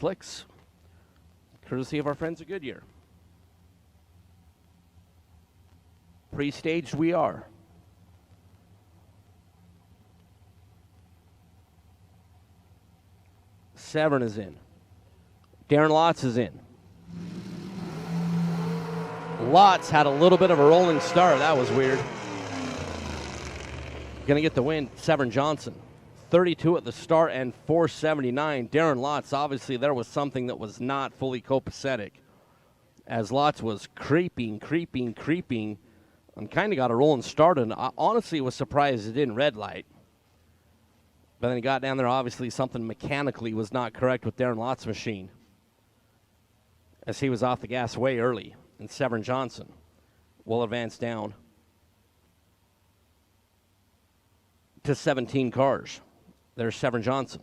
flicks, courtesy of our friends at Goodyear. Pre-staged we are. Severn is in. Darren Lotz is in. Lotz had a little bit of a rolling start. That was weird. Going to get the win, Severn Johnson. 32 at the start and 479. Darren Lotz, obviously there was something that was not fully copacetic, as Lotz was creeping, and kind of got a rolling start, and I honestly was surprised it didn't red light. But then he got down there, obviously something mechanically was not correct with Darren Lotz's machine, as he was off the gas way early, and Severn Johnson will advance down to 17 cars. There's Severn Johnson.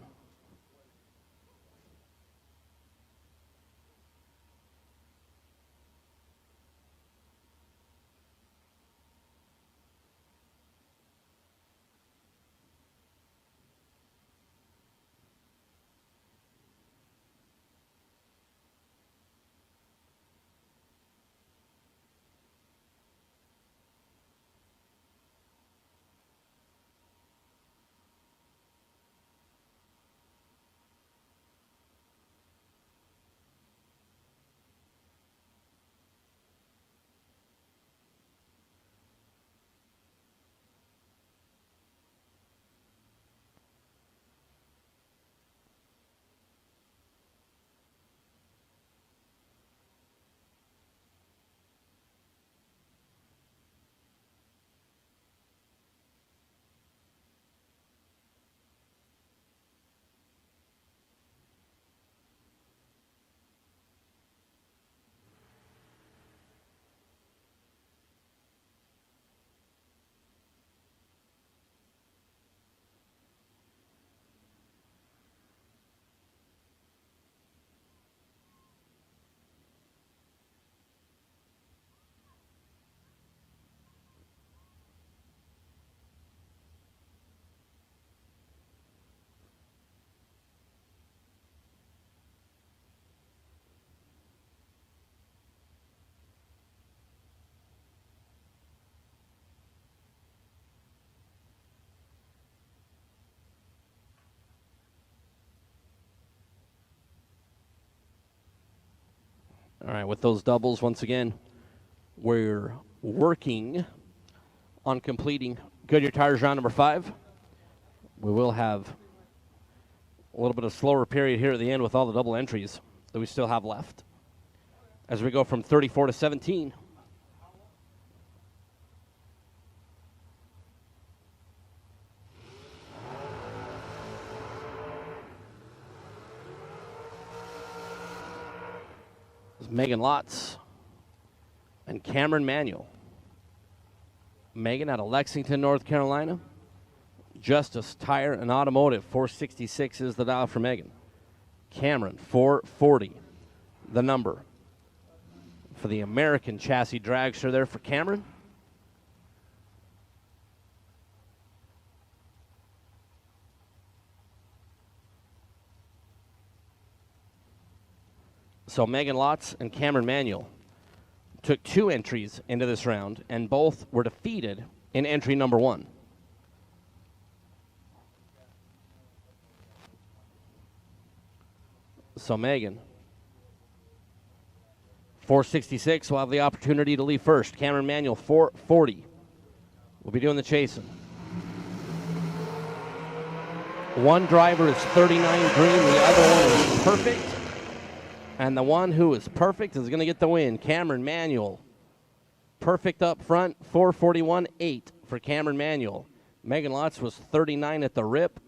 All right, with those doubles, once again, we're working on completing Goodyear Tires round number 5. We will have a little bit of slower period here at the end with all the double entries that we still have left, as we go from 34 to 17. Megan Lotz and Cameron Manuel. Megan out of Lexington, North Carolina. Justice Tire and Automotive, 466 is the dial for Megan. Cameron, 440, the number for the American Chassis Dragster there for Cameron. So Megan Lotz and Cameron Manuel took 2 entries into this round, and both were defeated in entry number 1. So Megan, 466, will have the opportunity to leave first. Cameron Manuel, 440, will be doing the chasing. One driver is 39 green, the other one is perfect. And the one who is perfect is going to get the win. Cameron Manuel. Perfect up front, 441.8 for Cameron Manuel. Megan Lotz was 39 at the rip.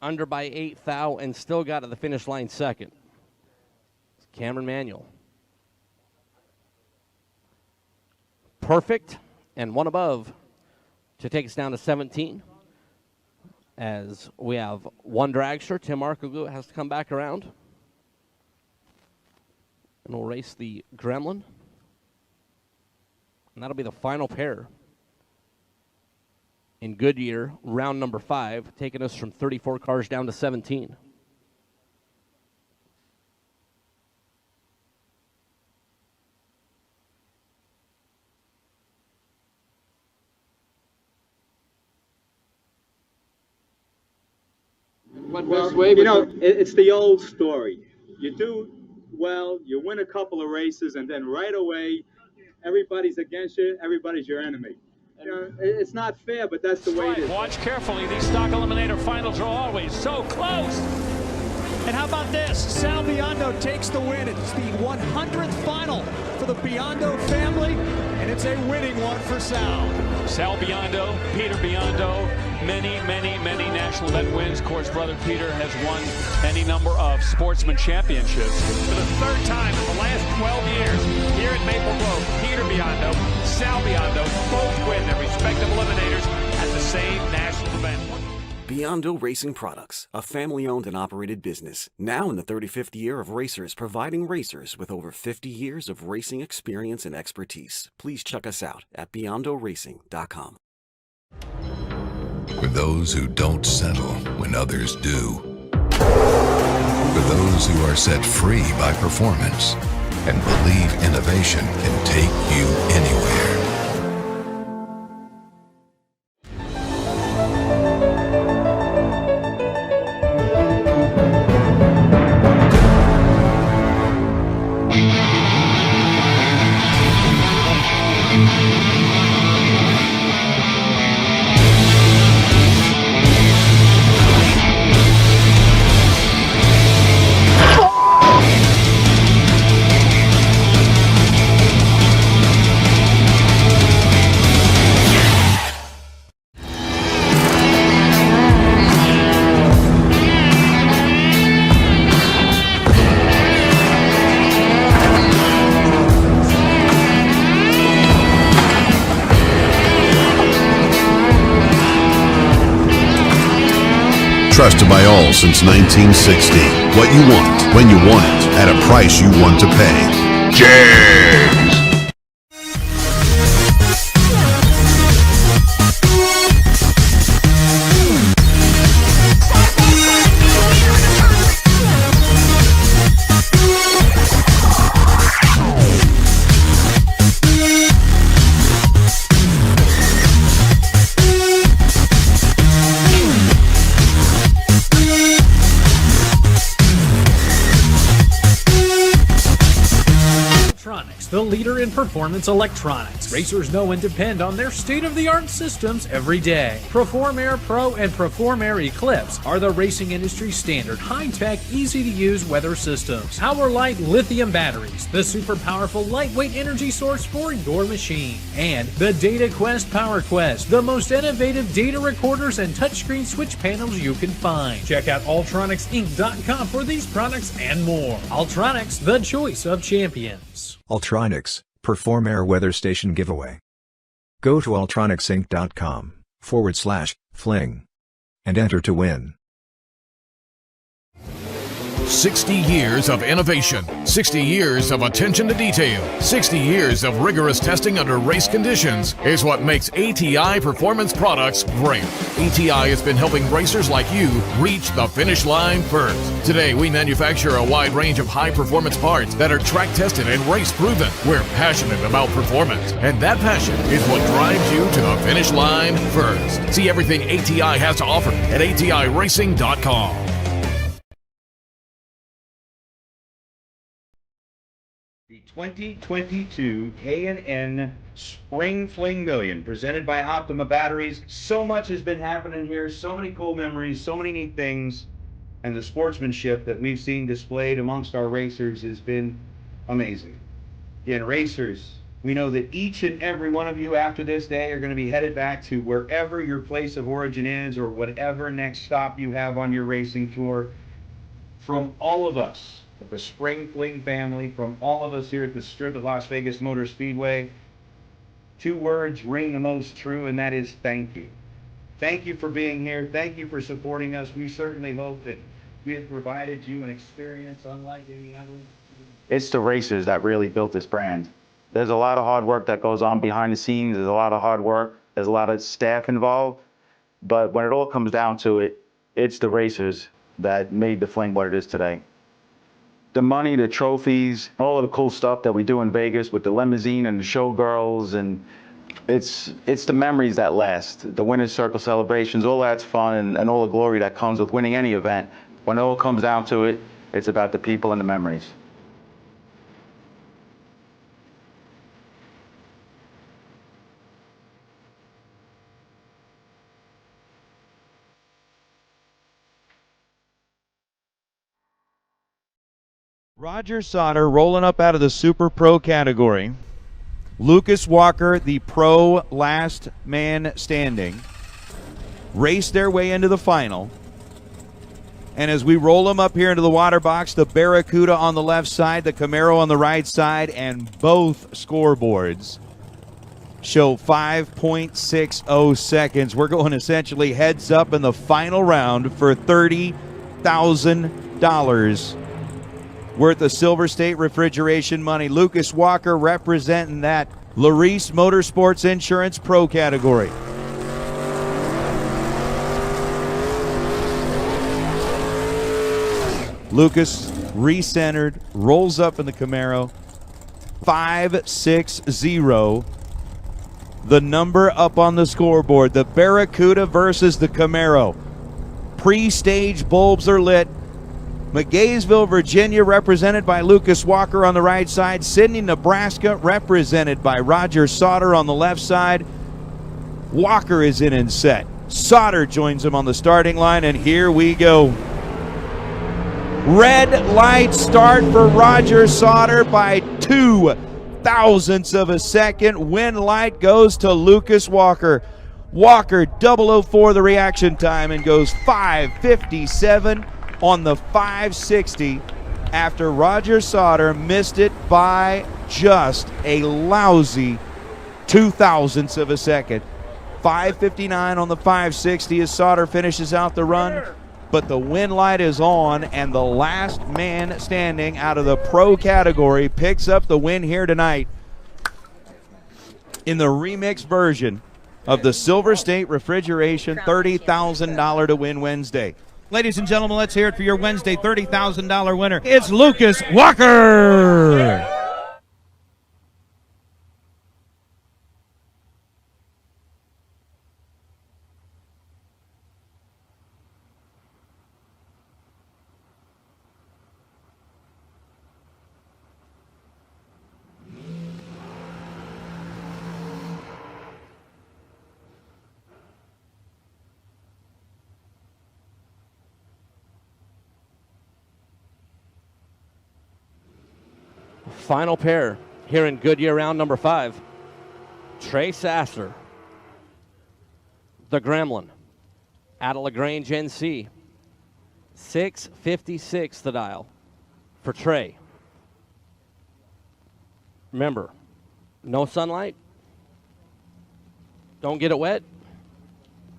Under by 8 thou, and still got to the finish line second. Cameron Manuel. Perfect and one above to take us down to 17. As we have one dragster, Tim Arkoglou has to come back around. And we'll race the Gremlin. And that'll be the final pair in Goodyear, round number 5, taking us from 34 cars down to 17. Well, it's the old story. You do well, you win a couple of races, and then right away, everybody's against you, everybody's your enemy. It's not fair, but that's the way it is. Watch carefully. These stock eliminator finals are always so close. And how about this? Sal Biondo takes the win. It's the 100th final for the Biondo family, and it's a winning one for Sal. Sal Biondo, Peter Biondo, many national event wins. Of course, brother Peter has won any number of sportsman championships. For the third time in the last 12 years here at Maple Grove, Peter Biondo, Sal Biondo both win their respective eliminators at the same national event. Biondo Racing Products, a family-owned and operated business, now in the 35th year of racers, providing racers with over 50 years of racing experience and expertise. Please check us out at beyondoracing.com. For those who don't settle when others do. For those who are set free by performance and believe innovation can take you anywhere. Trusted by all since 1960. What you want, when you want it, at a price you want to pay. James! The leader in performance electronics. Racers know and depend on their state-of-the-art systems every day. Perform Air Pro and Perform Air Eclipse are the racing industry's standard high-tech, easy-to-use weather systems. Power-Light lithium batteries, the super powerful lightweight energy source for your machine. And the Data Quest Power Quest, the most innovative data recorders and touchscreen switch panels you can find. Check out ultronicsinc.com for these products and more. Ultronics, the choice of champions. Ultronics, Perform Air Weather Station Giveaway. Go to ultronicsinc.com/fling and enter to win. 60 years of innovation, 60 years of attention to detail, 60 years of rigorous testing under race conditions is what makes ATI Performance Products great. ATI has been helping racers like you reach the finish line first. Today, we manufacture a wide range of high-performance parts that are track-tested and race-proven. We're passionate about performance, and that passion is what drives you to the finish line first. See everything ATI has to offer at ATIRacing.com. The 2022 K&N Spring Fling Million, presented by Optima Batteries. So much has been happening here, so many cool memories, so many neat things, and the sportsmanship that we've seen displayed amongst our racers has been amazing. Again, racers, we know that each and every one of you after this day are going to be headed back to wherever your place of origin is or whatever next stop you have on your racing tour. From all of us, the Spring Fling family, from all of us here at the Strip of Las Vegas Motor Speedway, two words ring the most true, and that is thank you. Thank you for being here. Thank you for supporting us. We certainly hope that we have provided you an experience unlike any other. It's the racers that really built this brand. There's a lot of hard work that goes on behind the scenes. There's a lot of hard work. There's a lot of staff involved. But when it all comes down to it, it's the racers that made the Fling what it is today. The money, the trophies, all of the cool stuff that we do in Vegas with the limousine and the showgirls, and it's the memories that last. The winner's circle celebrations, all that's fun, and all the glory that comes with winning any event. When it all comes down to it, it's about the people and the memories. Roger Sauter rolling up out of the Super Pro category. Lucas Walker, the pro last man standing, raced their way into the final. And as we roll them up here into the water box, the Barracuda on the left side, the Camaro on the right side, and both scoreboards show 5.60 seconds. We're going essentially heads up in the final round for $30,000 worth of Silver State refrigeration money. Lucas Walker representing that Larice Motorsports Insurance Pro category. Lucas recentered, rolls up in the Camaro. 5-6-0. The number up on the scoreboard. The Barracuda versus the Camaro. Pre-stage bulbs are lit. McGaysville, Virginia, represented by Lucas Walker on the right side. Sydney, Nebraska, represented by Roger Sauter on the left side. Walker is in and set. Sauter joins him on the starting line, and here we go. Red light start for Roger Sauter by 0.02 of a second. Win light goes to Lucas Walker. Walker 004 the reaction time and goes 5:57 on the 560 after Roger Sauter missed it by just a lousy 0.02 of a second. 5:59 on the 560 as Sauter finishes out the run. But the win light is on, and the last man standing out of the pro category picks up the win here tonight in the remix version of the Silver State Refrigeration $30,000 to win Wednesday. Ladies and gentlemen, let's hear it for your Wednesday $30,000 winner. It's Lucas Walker. Final pair here in Goodyear round number 5. Trey Sasser, the Gremlin, out of LaGrange, NC. 6:56 the dial for Trey. Remember, no sunlight. Don't get it wet.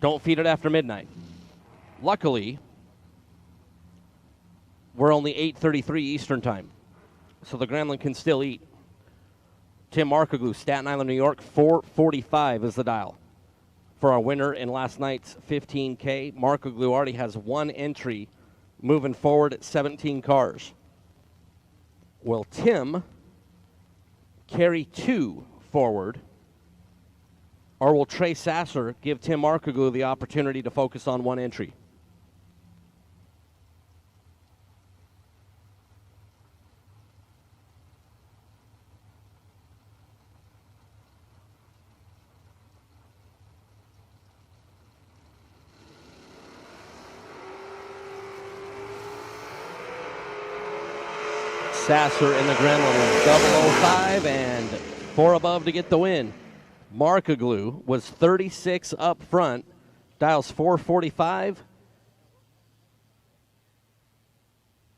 Don't feed it after midnight. Luckily, we're only 8:33 Eastern time, so the Gremlin can still eat. Tim Markoglu, Staten Island, New York, 4:45 is the dial for our winner in last night's 15K. Markoglu already has one entry moving forward at 17 cars. Will Tim carry 2 forward, or will Trey Sasser give Tim Markoglu the opportunity to focus on one entry? Sasser in the Gremlin, 005 and 4 above to get the win. Markoglu was 36 up front, dials 445,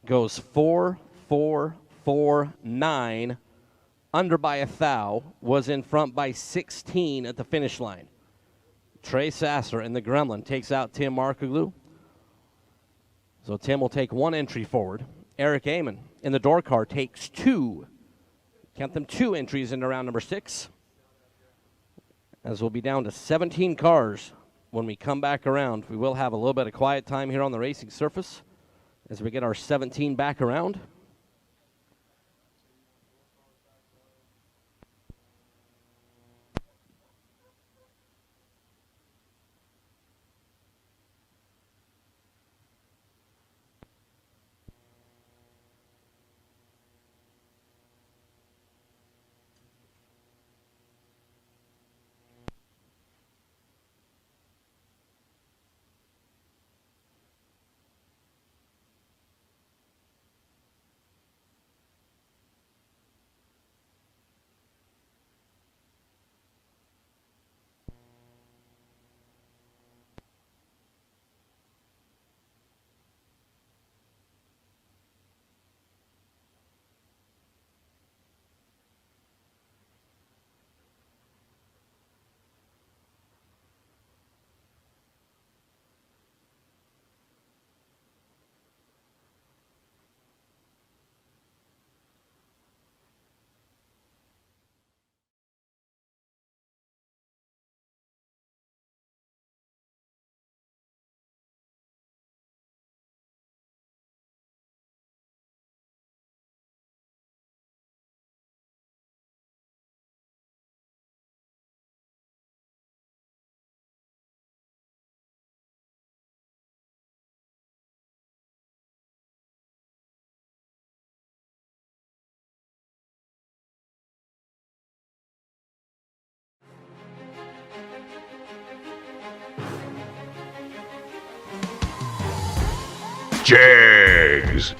goes 4-4-4-9, under by 1,000, was in front by 16 at the finish line. Trey Sasser in the Gremlin takes out Tim Markoglu. So Tim will take one entry forward. Eric Amon in the door car takes 2. Count them 2 entries into round number 6. As we'll be down to 17 cars when we come back around. We will have a little bit of quiet time here on the racing surface as we get our 17 back around. Jags.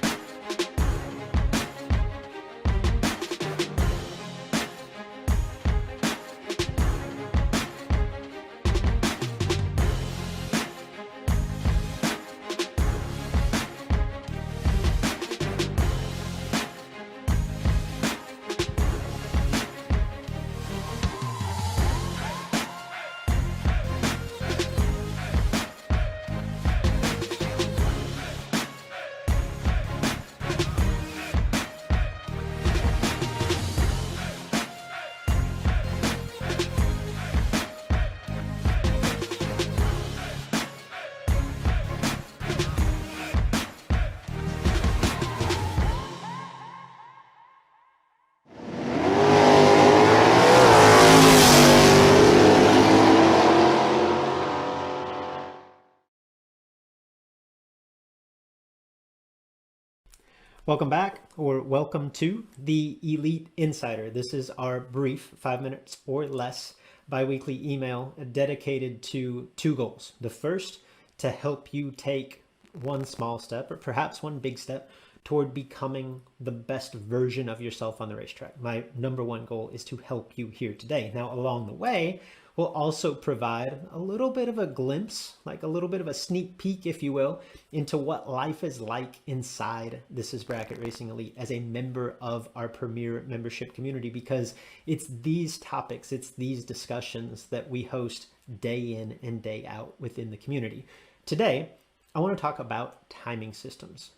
Welcome back, or welcome to the Elite Insider. This is our brief, 5 minutes or less, bi-weekly email dedicated to two goals. The first, to help you take one small step, or perhaps one big step, toward becoming the best version of yourself on the racetrack. My number one goal is to help you here today. Now, along the way, we'll also provide a little bit of a glimpse, like a little bit of a sneak peek, if you will, into what life is like inside This Is Bracket Racing Elite as a member of our premier membership community, because it's these topics, it's these discussions that we host day in and day out within the community. Today, I want to talk about timing systems.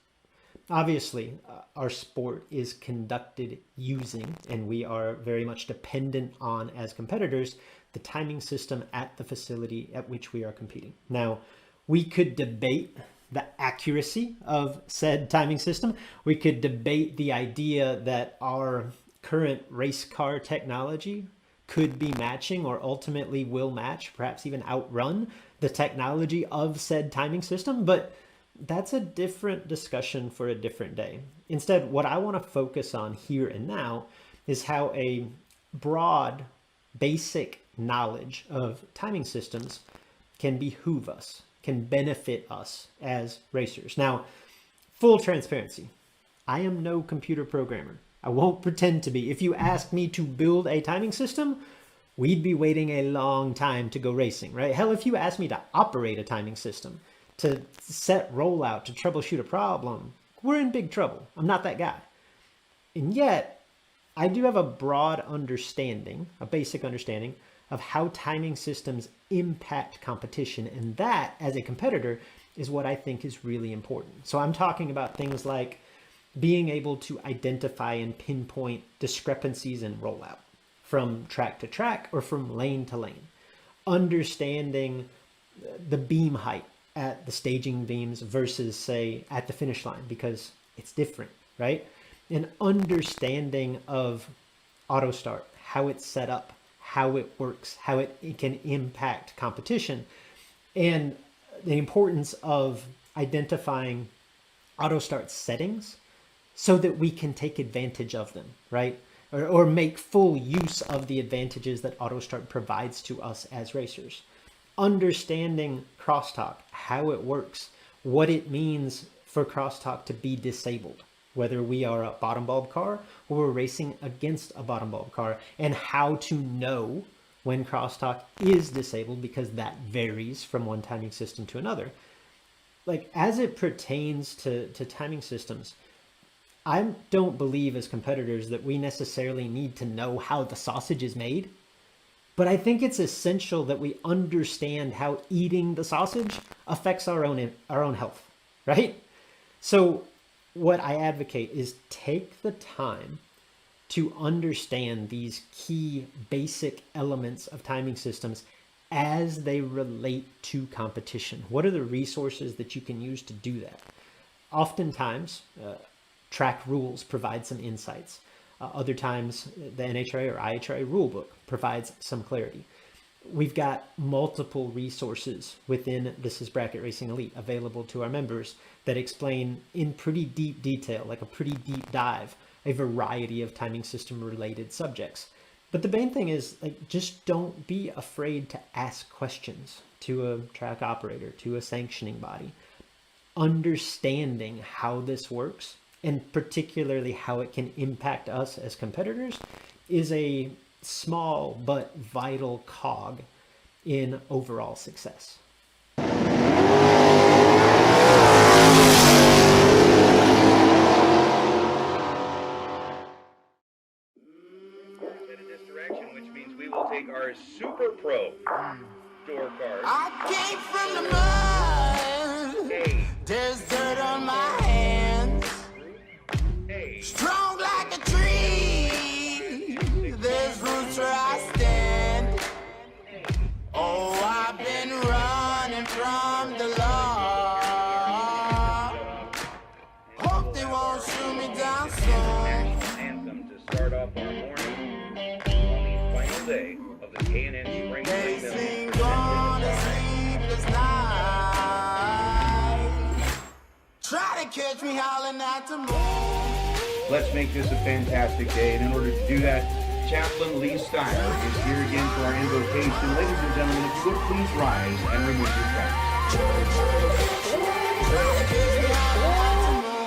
Obviously, our sport is conducted using, and we are very much dependent on as competitors, the timing system at the facility at which we are competing. Now, we could debate the accuracy of said timing system. We could debate the idea that our current race car technology could be matching or ultimately will match, perhaps even outrun the technology of said timing system, but that's a different discussion for a different day. Instead, what I want to focus on here and now is how a broad, basic knowledge of timing systems can behoove us, can benefit us as racers. Now, full transparency, I am no computer programmer. I won't pretend to be. If you ask me to build a timing system, we'd be waiting a long time to go racing, right? Hell, if you ask me to operate a timing system, to set rollout, to troubleshoot a problem, we're in big trouble. I'm not that guy. And yet, I do have a broad understanding, a basic understanding of how timing systems impact competition. And that, as a competitor, is what I think is really important. So I'm talking about things like being able to identify and pinpoint discrepancies in rollout from track to track or from lane to lane. Understanding the beam height at the staging beams versus, say, at the finish line, because it's different, right? An understanding of auto start, how it's set up, how it works, how it can impact competition, and the importance of identifying auto start settings so that we can take advantage of them, right? Or make full use of the advantages that auto start provides to us as racers. Understanding crosstalk, how it works, what it means for crosstalk to be disabled, whether we are a bottom bulb car or we're racing against a bottom bulb car, and how to know when crosstalk is disabled, because that varies from one timing system to another. Like, as it pertains to timing systems, I don't believe as competitors that we necessarily need to know how the sausage is made. But I think it's essential that we understand how eating the sausage affects our own health, right? So what I advocate is take the time to understand these key basic elements of timing systems as they relate to competition. What are the resources that you can use to do that? Oftentimes, track rules provide some insights. Other times, the NHRA or IHRA rulebook provides some clarity. We've got multiple resources within This Is Bracket Racing Elite available to our members that explain in pretty deep detail, like a pretty deep dive, a variety of timing system related subjects. But the main thing is, like, just don't be afraid to ask questions to a track operator, to a sanctioning body. understanding how this works, and particularly how it can impact us as competitors, is a small but vital cog in overall success. Which means we will take our Super Pro door card. I came from the mud. Hey. There's dirt on my hands. Hey. Strong like a tree. There's roots where I stand. Oh, I've been running from the law. Hope they won't shoot me down soon. Anthem to start off our morning. Final day of the K&N Spring They Fling sing on a sleepless night. Try to catch me howling at the moon. Let's make this a fantastic day, and in order to do that, Chaplain Lee Steiner is here again for our invocation. Ladies and gentlemen, if you would please rise and remove your caps. Try to catch me howling at the moon.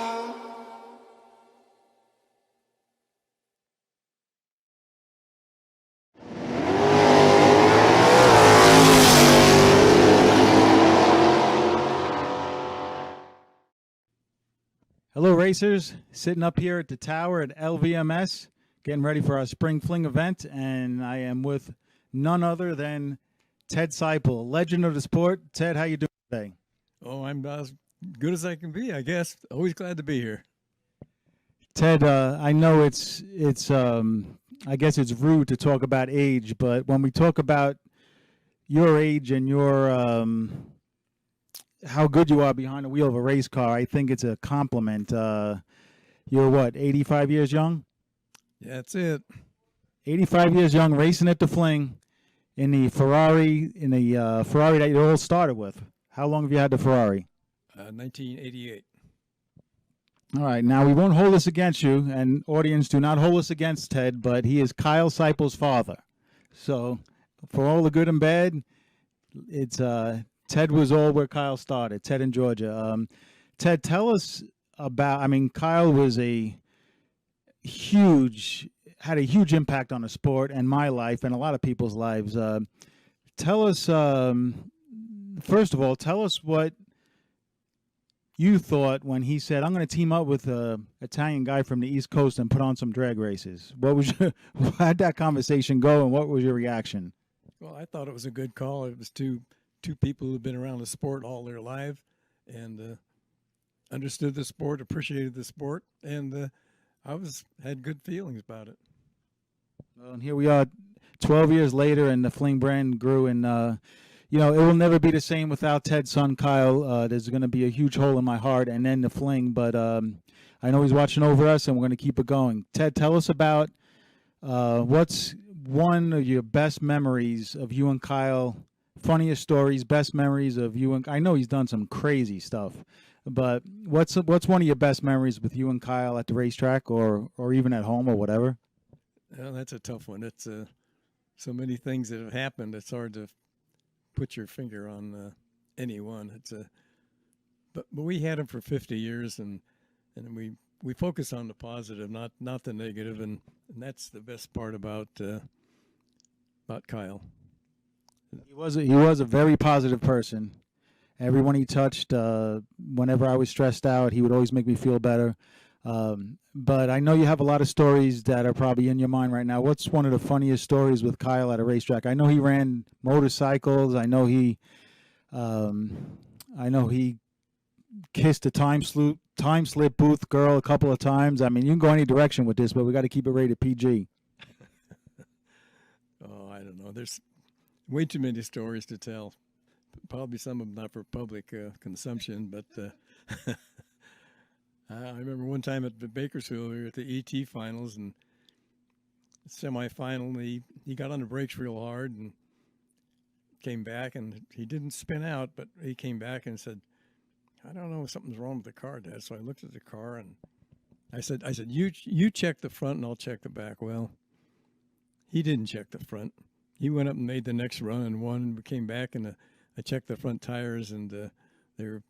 Hello, racers. Sitting up here at the tower at LVMS, getting ready for our Spring Fling event, and I am with none other than Ted Ciple, legend of the sport. Ted, how you doing today? Oh, I'm as good as I can be, I guess. Always glad to be here. Ted, I know it's I guess it's rude to talk about age, but when we talk about your age and your how good you are behind the wheel of a race car, I think it's a compliment. You're what, 85 years young? Yeah, that's it. 85 years young, racing at the Fling in the Ferrari, Ferrari that you all started with. How long have you had the Ferrari? 1988. All right, now we won't hold this against you, and audience, do not hold this against Ted, but he is Kyle Ciple's father. So for all the good and bad, it's Ted was all where Kyle started, Ted in Georgia. Ted, tell us about, I mean, Kyle was had a huge impact on the sport and my life and a lot of people's lives. Tell us, first of all, tell us what you thought when he said, I'm going to team up with an Italian guy from the East Coast and put on some drag races. How'd that conversation go, and what was your reaction? Well, I thought it was a good call. It was two people who've been around the sport all their life and understood the sport, appreciated the sport, and I had good feelings about it. Well, and here we are 12 years later, and the Fling brand grew, and it will never be the same without Ted's son, Kyle. There's going to be a huge hole in my heart, and then the Fling, but I know he's watching over us, and we're going to keep it going. Ted, tell us about what's one of your best memories of you and Kyle, funniest stories, best memories of you and, I know he's done some crazy stuff, but what's one of your best memories with you and Kyle at the racetrack or even at home or whatever? Well, that's a tough one. It's so many things that have happened. It's hard to put your finger on any one. But we had him for 50 years, and we focus on the positive, not the negative, and that's the best part about Kyle. He was a very positive person. Everyone he touched, whenever I was stressed out, he would always make me feel better. But I know you have a lot of stories that are probably in your mind right now. What's one of the funniest stories with Kyle at a racetrack? I know he ran motorcycles. I know he kissed a time slip booth girl a couple of times. I mean, you can go any direction with this, but we got to keep it rated PG. Oh, I don't know. There's way too many stories to tell. Probably some of them not for public consumption, but I remember one time at the Bakersfield, we were at the ET finals and semifinal. He got on the brakes real hard and came back, and he didn't spin out, but he came back and said, I don't know if something's wrong with the car, Dad. So I looked at the car and I said, you check the front and I'll check the back. Well, he didn't check the front. He went up and made the next run and won, and we came back and I checked the front tires, and they were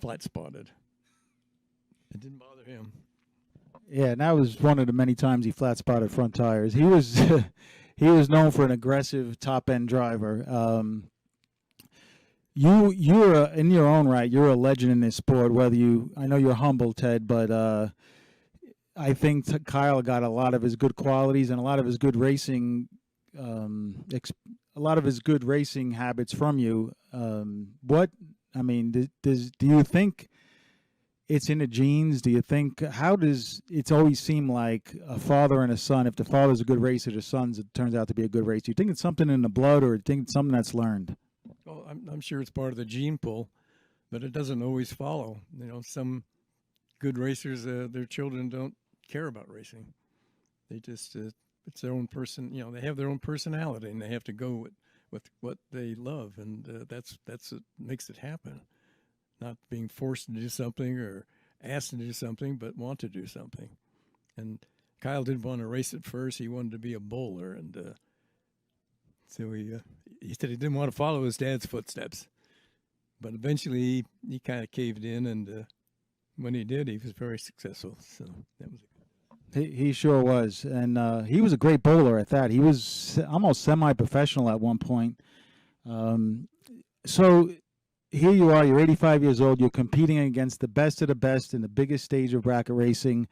flat spotted. It didn't bother him. Yeah, and that was one of the many times he flat spotted front tires. He was he was known for an aggressive top end driver. You're in your own right. You're a legend in this sport. I know you're humble, Ted, but I think Kyle got a lot of his good qualities and a lot of his good racing, habits from you. Do you think it's in the genes? Do you think, how does it's always seem like a father and a son? If the father's a good racer, the son turns out to be a good racer. Do you think it's something in the blood, or do you think it's something that's learned? Well, I'm sure it's part of the gene pool, but it doesn't always follow. Some good racers, their children don't care about racing. They just it's their own person. They have their own personality, and they have to go with what they love, and that's what makes it happen. Not being forced to do something or asked to do something, but want to do something. And Kyle didn't want to race at first. He wanted to be a bowler, and so he said he didn't want to follow his dad's footsteps. But eventually he kind of caved in, and when he did, he was very successful. So that was He sure was, and he was a great bowler at that. He was almost semi-professional at one point. So here you are, you're 85 years old, you're competing against the best of the best in the biggest stage of bracket racing.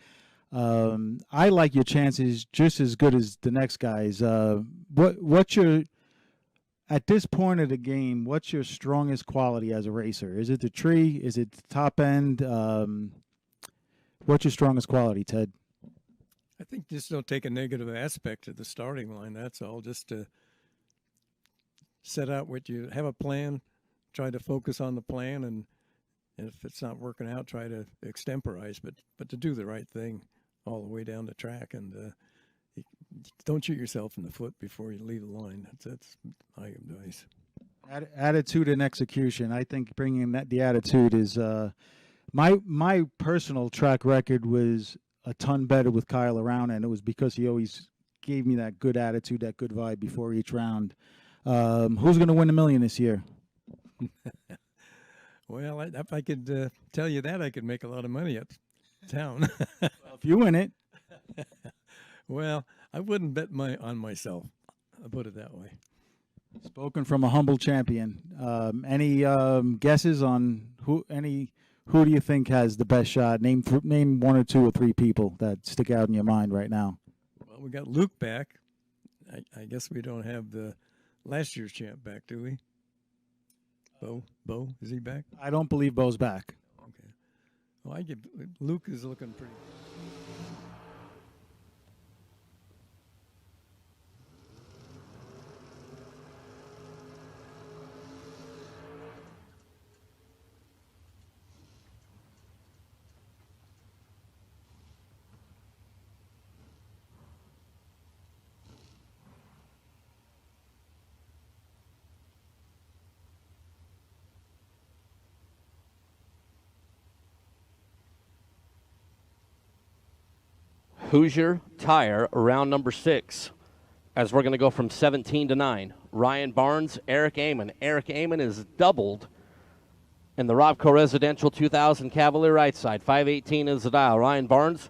I like your chances just as good as the next guys. At this point of the game, what's your strongest quality as a racer? Is it the tree? Is it the top end? What's your strongest quality, Ted? I think just don't take a negative aspect to the starting line. That's all. Just to set out what you have a plan, try to focus on the plan, and if it's not working out, try to extemporize, but to do the right thing all the way down the track, and don't shoot yourself in the foot before you leave the line. That's my advice. Attitude and execution. I think bringing the attitude is my personal track record was a ton better with Kyle around, and it was because he always gave me that good attitude, that good vibe before each round. Who's going to win $1 million this year? Well, if I could tell you that, I could make a lot of money uptown. Well, if you win it. Well, I wouldn't bet on myself. I'll put it that way. Spoken from a humble champion. Any guesses on who do you think has the best shot? Name 1 or 2 or 3 people that stick out in your mind right now. Well, we got Luke back. I guess we don't have the last year's champ back, do we? Bo, is he back? I don't believe Bo's back. Okay. Well, Luke is looking pretty. Hoosier Tire, round number 6, as we're going to go from 17 to 9. Ryan Barnes, Eric Amon. Eric Amon is doubled in the Robco Residential 2000 Cavalier right side. 518 is the dial. Ryan Barnes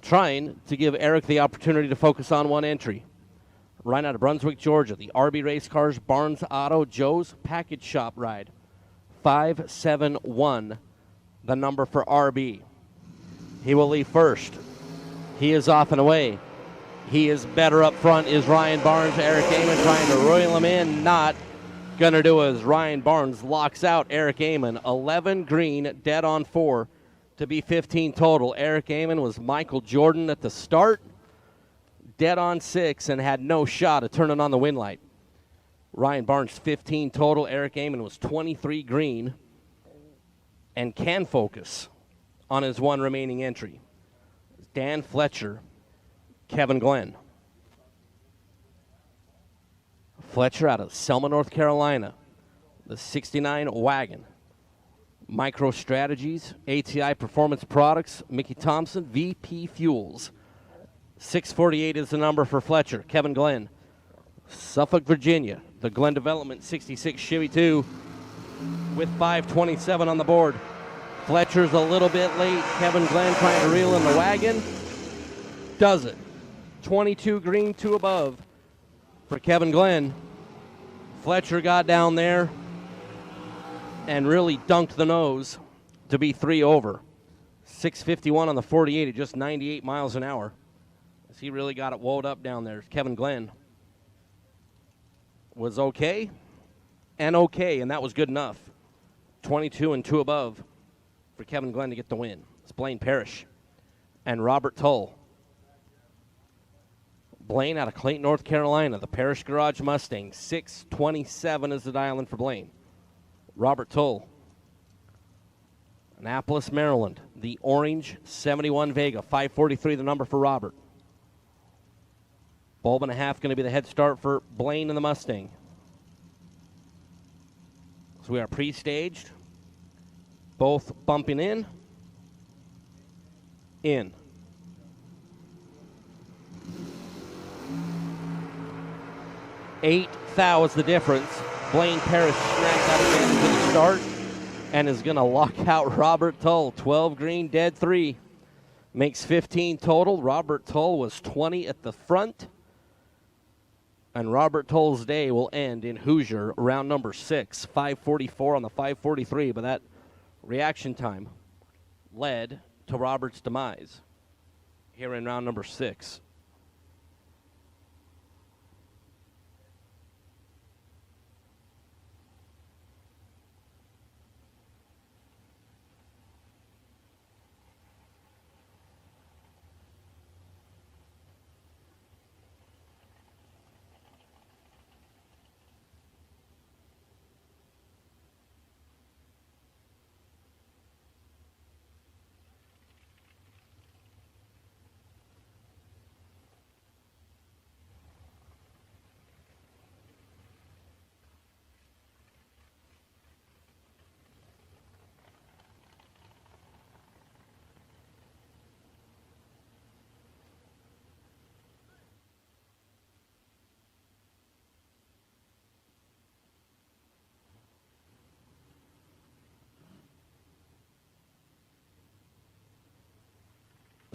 trying to give Eric the opportunity to focus on one entry. Right out of Brunswick, Georgia, the RB Race Cars Barnes Auto Joe's Package Shop ride. 571, the number for RB. He will leave first. He is off and away. He is better up front is Ryan Barnes. Eric Amon trying to roil him in. Not going to do as Ryan Barnes locks out Eric Amon. 11 green, dead on 4 to be 15 total. Eric Amon was Michael Jordan at the start. Dead on 6 and had no shot at turning on the win light. Ryan Barnes 15 total. Eric Amon was 23 green and can focus on his one remaining entry. Dan Fletcher, Kevin Glenn. Fletcher out of Selma, North Carolina. The 69 wagon. Micro Strategies, ATI Performance Products, Mickey Thompson, VP Fuels. 648 is the number for Fletcher. Kevin Glenn, Suffolk, Virginia. The Glenn Development 66 Chevy 2 with 527 on the board. Fletcher's a little bit late. Kevin Glenn trying to reel in the wagon. Does it. 22 green, 2 above for Kevin Glenn. Fletcher got down there and really dunked the nose to be 3 over. 651 on the 48 at just 98 miles an hour. As he really got it woed up down there. Kevin Glenn was okay, and that was good enough. 22 and 2 above for Kevin Glenn to get the win. It's Blaine Parrish and Robert Tull. Blaine out of Clayton, North Carolina, the Parrish Garage Mustang. 627 is the dial-in for Blaine. Robert Tull, Annapolis, Maryland, the orange 71 Vega. 543 the number for Robert. Bulb and a half going to be the head start for Blaine and the Mustang. So we are pre-staged. Both bumping in. In. Eight thou is the difference. Blaine Parrish snapped that advantage to the start and is going to lock out Robert Tull. 12 green, dead 3. Makes 15 total. Robert Tull was 20 at the front. And Robert Tull's day will end in Hoosier, round number 6. 5:44 on the 5:43, but that reaction time led to Robert's demise here in round number 6.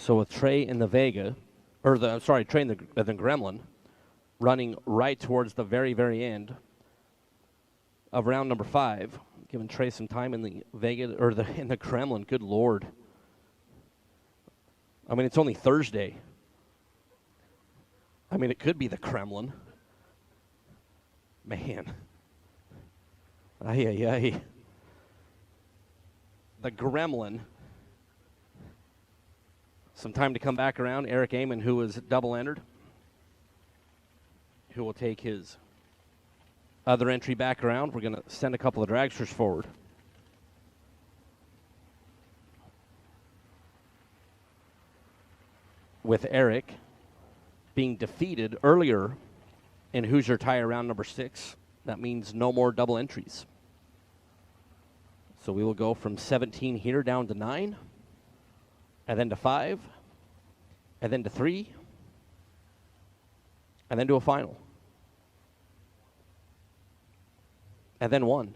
So with Trey in the Vega, Trey in the Gremlin, running right towards the very, very end of round number 5, giving Trey some time in the Vega, or in the Gremlin. Good Lord. I mean, it's only Thursday. I mean, it could be the Kremlin. Man. The Gremlin. Some time to come back around. Eric Amon, who was double-entered, who will take his other entry back around. We're going to send a couple of dragsters forward. With Eric being defeated earlier in Hoosier Tire round number 6, that means no more double entries. So we will go from 17 here down to 9. And then to 5, and then to 3, and then to a final. And then 1.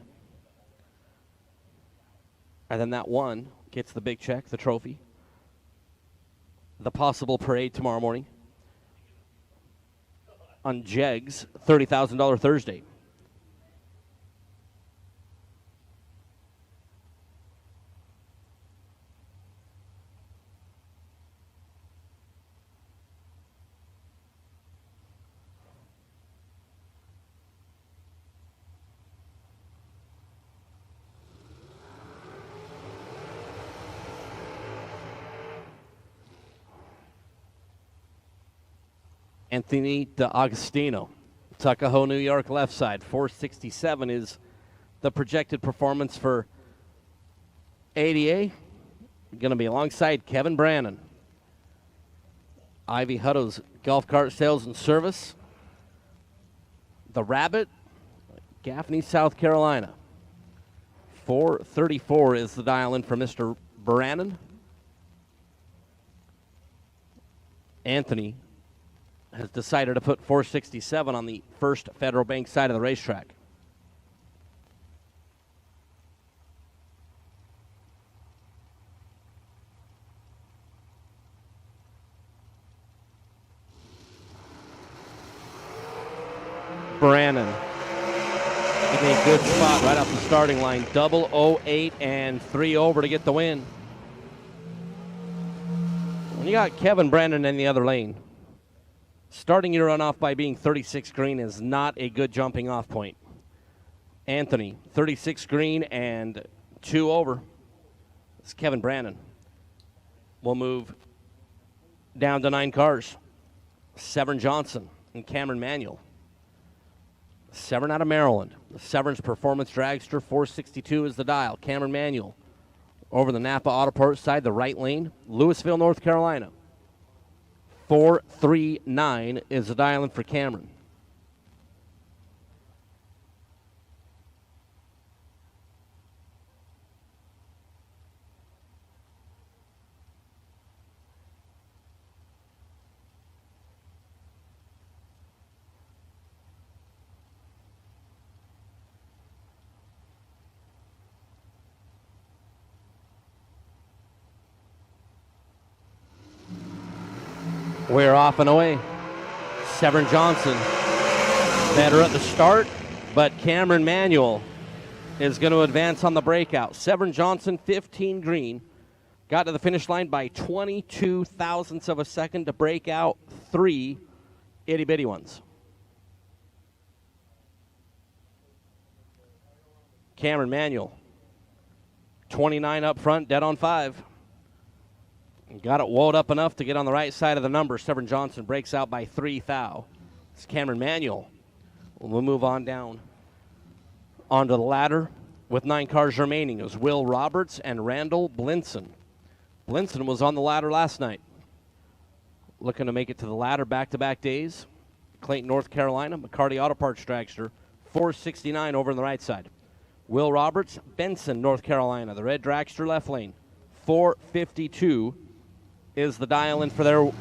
And then that 1 gets the big check, the trophy, the possible parade tomorrow morning on Jegs' $30,000 Thursday. Anthony DeAugustino, Tuckahoe, New York, left side. 467 is the projected performance for ADA. Going to be alongside Kevin Brannon. Ivy Hutto's Golf Cart Sales and Service. The Rabbit, Gaffney, South Carolina. 434 is the dial-in for Mr. Brannon. Anthony has decided to put 467 on the First Federal Bank side of the racetrack. Brannon in a good spot right off the starting line. 008 and 3 over to get the win. When you got Kevin Brannon in the other lane, starting your run off by being 36 green is not a good jumping off point. Anthony, 36 green and 2 over. It's Kevin Brannon. We'll move down to 9 cars. Severn Johnson and Cameron Manuel. Severn out of Maryland. The Severn's Performance Dragster, 462 is the dial. Cameron Manuel over the Napa Auto Parts side, the right lane. Louisville, North Carolina. 439 is the dial in for Cameron. We're off and away. Severn Johnson better at the start, but Cameron Manuel is going to advance on the breakout. Severn Johnson, 15 green, got to the finish line by 22 thousandths of a second to break out 3 itty-bitty ones. Cameron Manuel, 29 up front, dead on 5. Got it walled up enough to get on the right side of the number. Severn Johnson breaks out by 3 thou. It's Cameron Manuel. We'll move on down onto the ladder with 9 cars remaining. It was Will Roberts and Randall Blinson. Blinson was on the ladder last night. Looking to make it to the ladder back-to-back days. Clayton, North Carolina, McCarty Auto Parts Dragster, 469 over on the right side. Will Roberts, Benson, North Carolina, the red dragster left lane, 452 is the dial-in for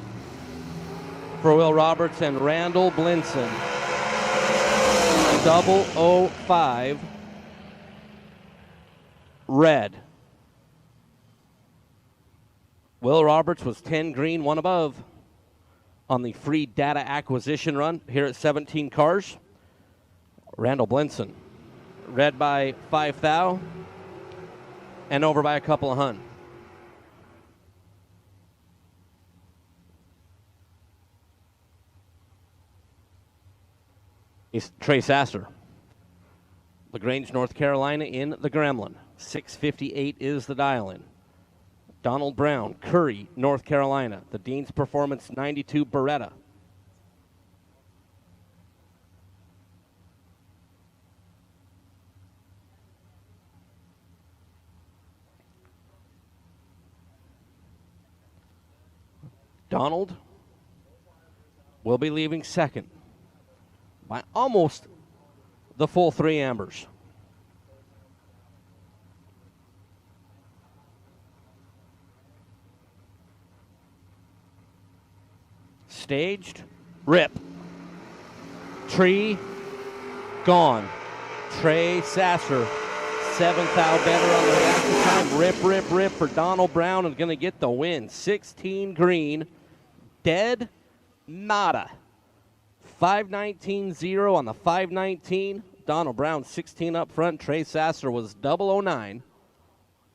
Will Roberts and Randall Blinson. 005 red. Will Roberts was 10 green, 1 above on the free data acquisition run here at 17 cars. Randall Blinson, red by 5 thou and over by a couple of hun. Is Trey Sasser. LaGrange, North Carolina in the Gremlin. 658 is the dial-in. Donald Brown, Curry, North Carolina. The Dean's Performance 92 Beretta. Donald will be leaving second by almost the full 3 ambers. Staged, rip. Tree, gone. Trey Sasser, 7th out better on the reaction time. Rip for Donald Brown is going to get the win. 16 green, dead, nada. 519-0 on the 519. Donald Brown 16 up front. Trey Sasser was 009,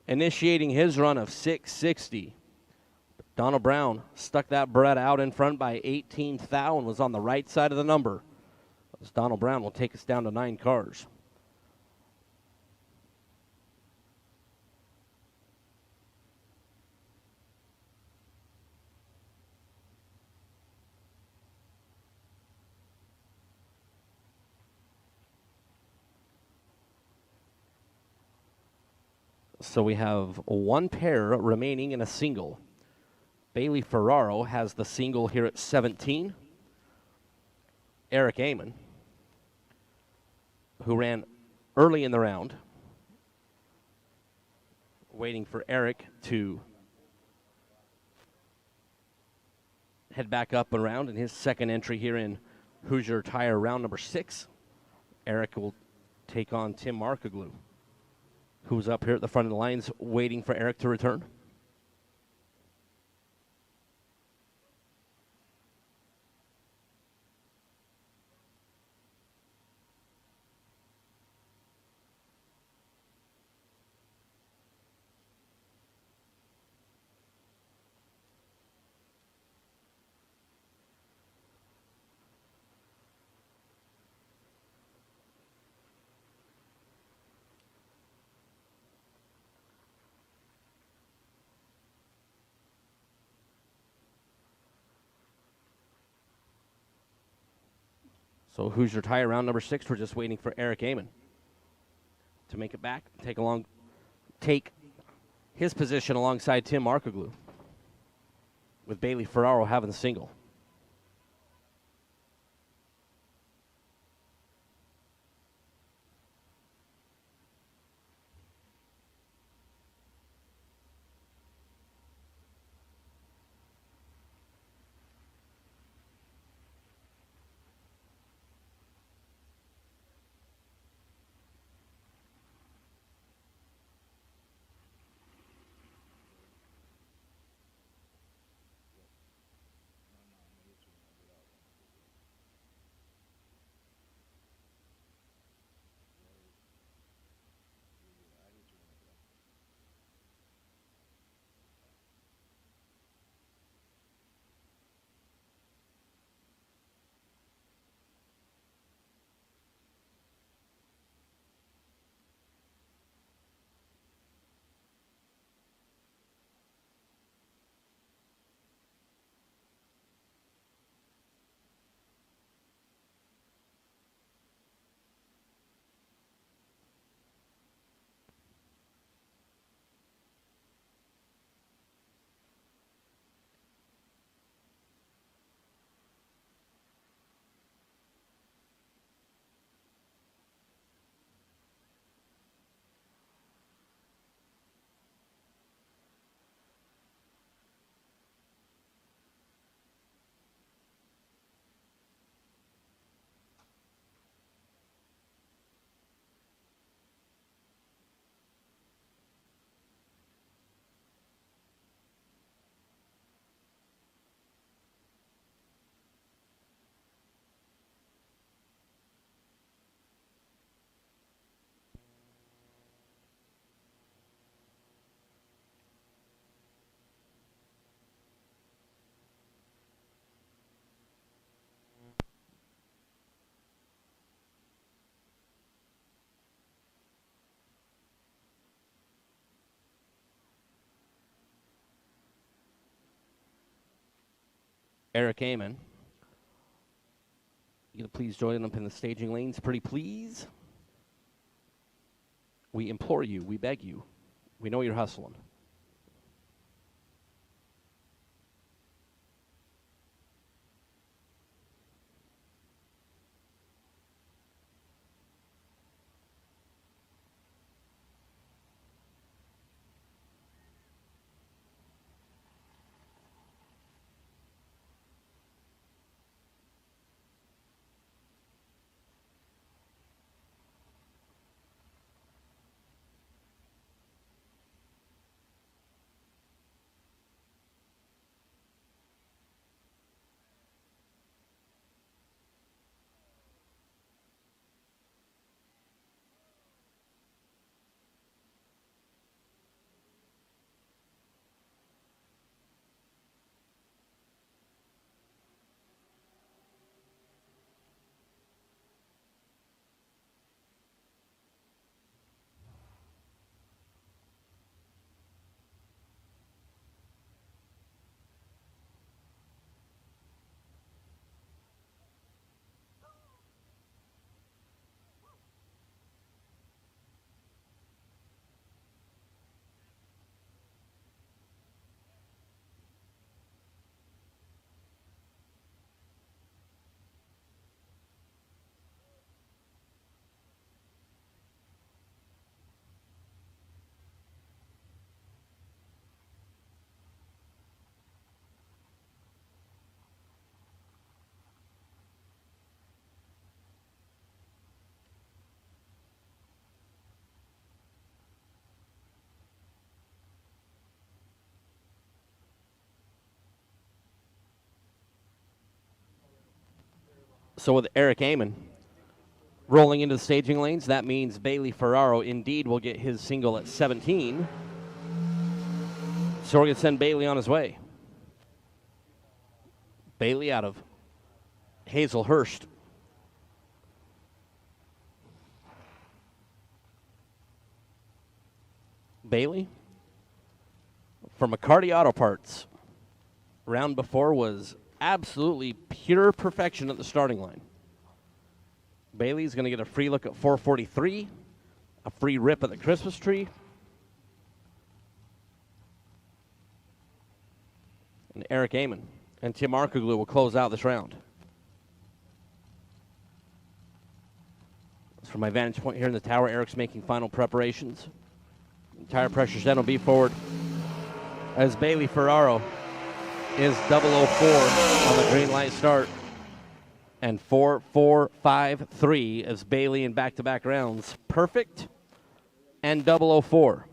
initiating his run of 660. Donald Brown stuck that Beretta out in front by 18 thou and was on the right side of the number. As Donald Brown will take us down to 9 cars. So we have 1 pair remaining in a single. Bailey Ferraro has the single here at 17. Eric Amon, who ran early in the round, waiting for Eric to head back up and around in his second entry here in Hoosier Tire round number 6. Eric will take on Tim Markoglu, who's up here at the front of the lines waiting for Eric to return. So Hoosier tire round number 6. We're just waiting for Eric Amon to make it back, take his position alongside Tim Markoglu, with Bailey Ferraro having the single. Eric Amon. You gonna please join up in the staging lanes, pretty please? We implore you, we beg you. We know you're hustling. So with Eric Amon rolling into the staging lanes, that means Bailey Ferraro indeed will get his single at 17. So we're going to send Bailey on his way. Bailey out of Hazelhurst. Bailey from McCarty Auto Parts. Round before was absolutely pure perfection at the starting line. Bailey's going to get a free look at 443, a free rip at the Christmas tree. And Eric Amon and Tim Arkoglu will close out this round. From my vantage point here in the tower, Eric's making final preparations. Tire pressure then will be forward as Bailey Ferraro is 004 on the green light start. And 4-4-5-3 as Bailey in back-to-back rounds. Perfect and 004.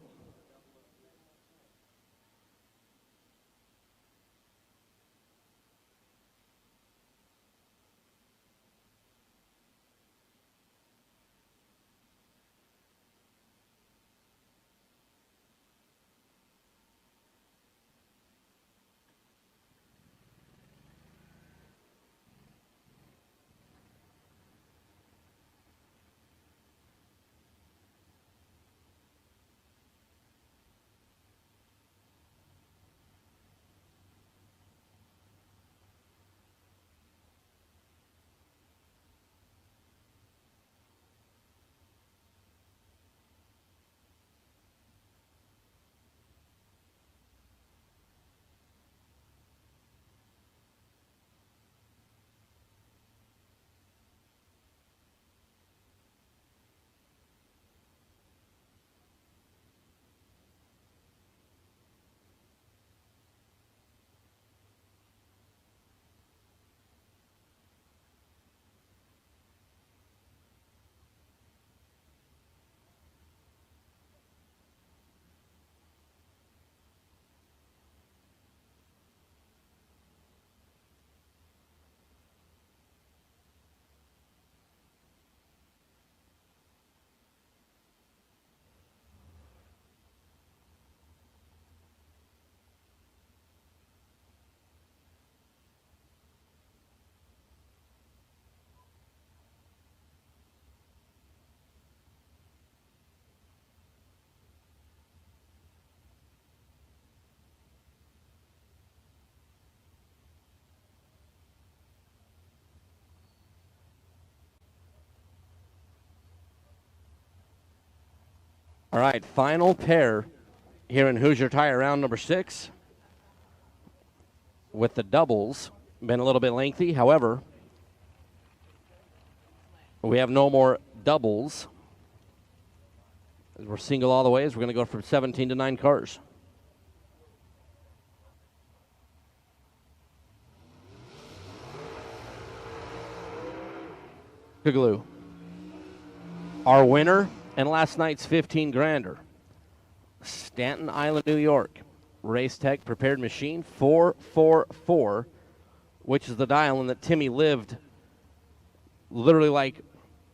All right, final pair here in Hoosier Tire round number 6 with the doubles. Been a little bit lengthy, however, we have no more doubles. As we're single all the way, as we're going to go from 17 to 9 cars. Arkoglu, our winner and last night's 15 grander, Staten Island, New York, Race Tech Prepared Machine 444, which is the dial-in that Timmy lived literally like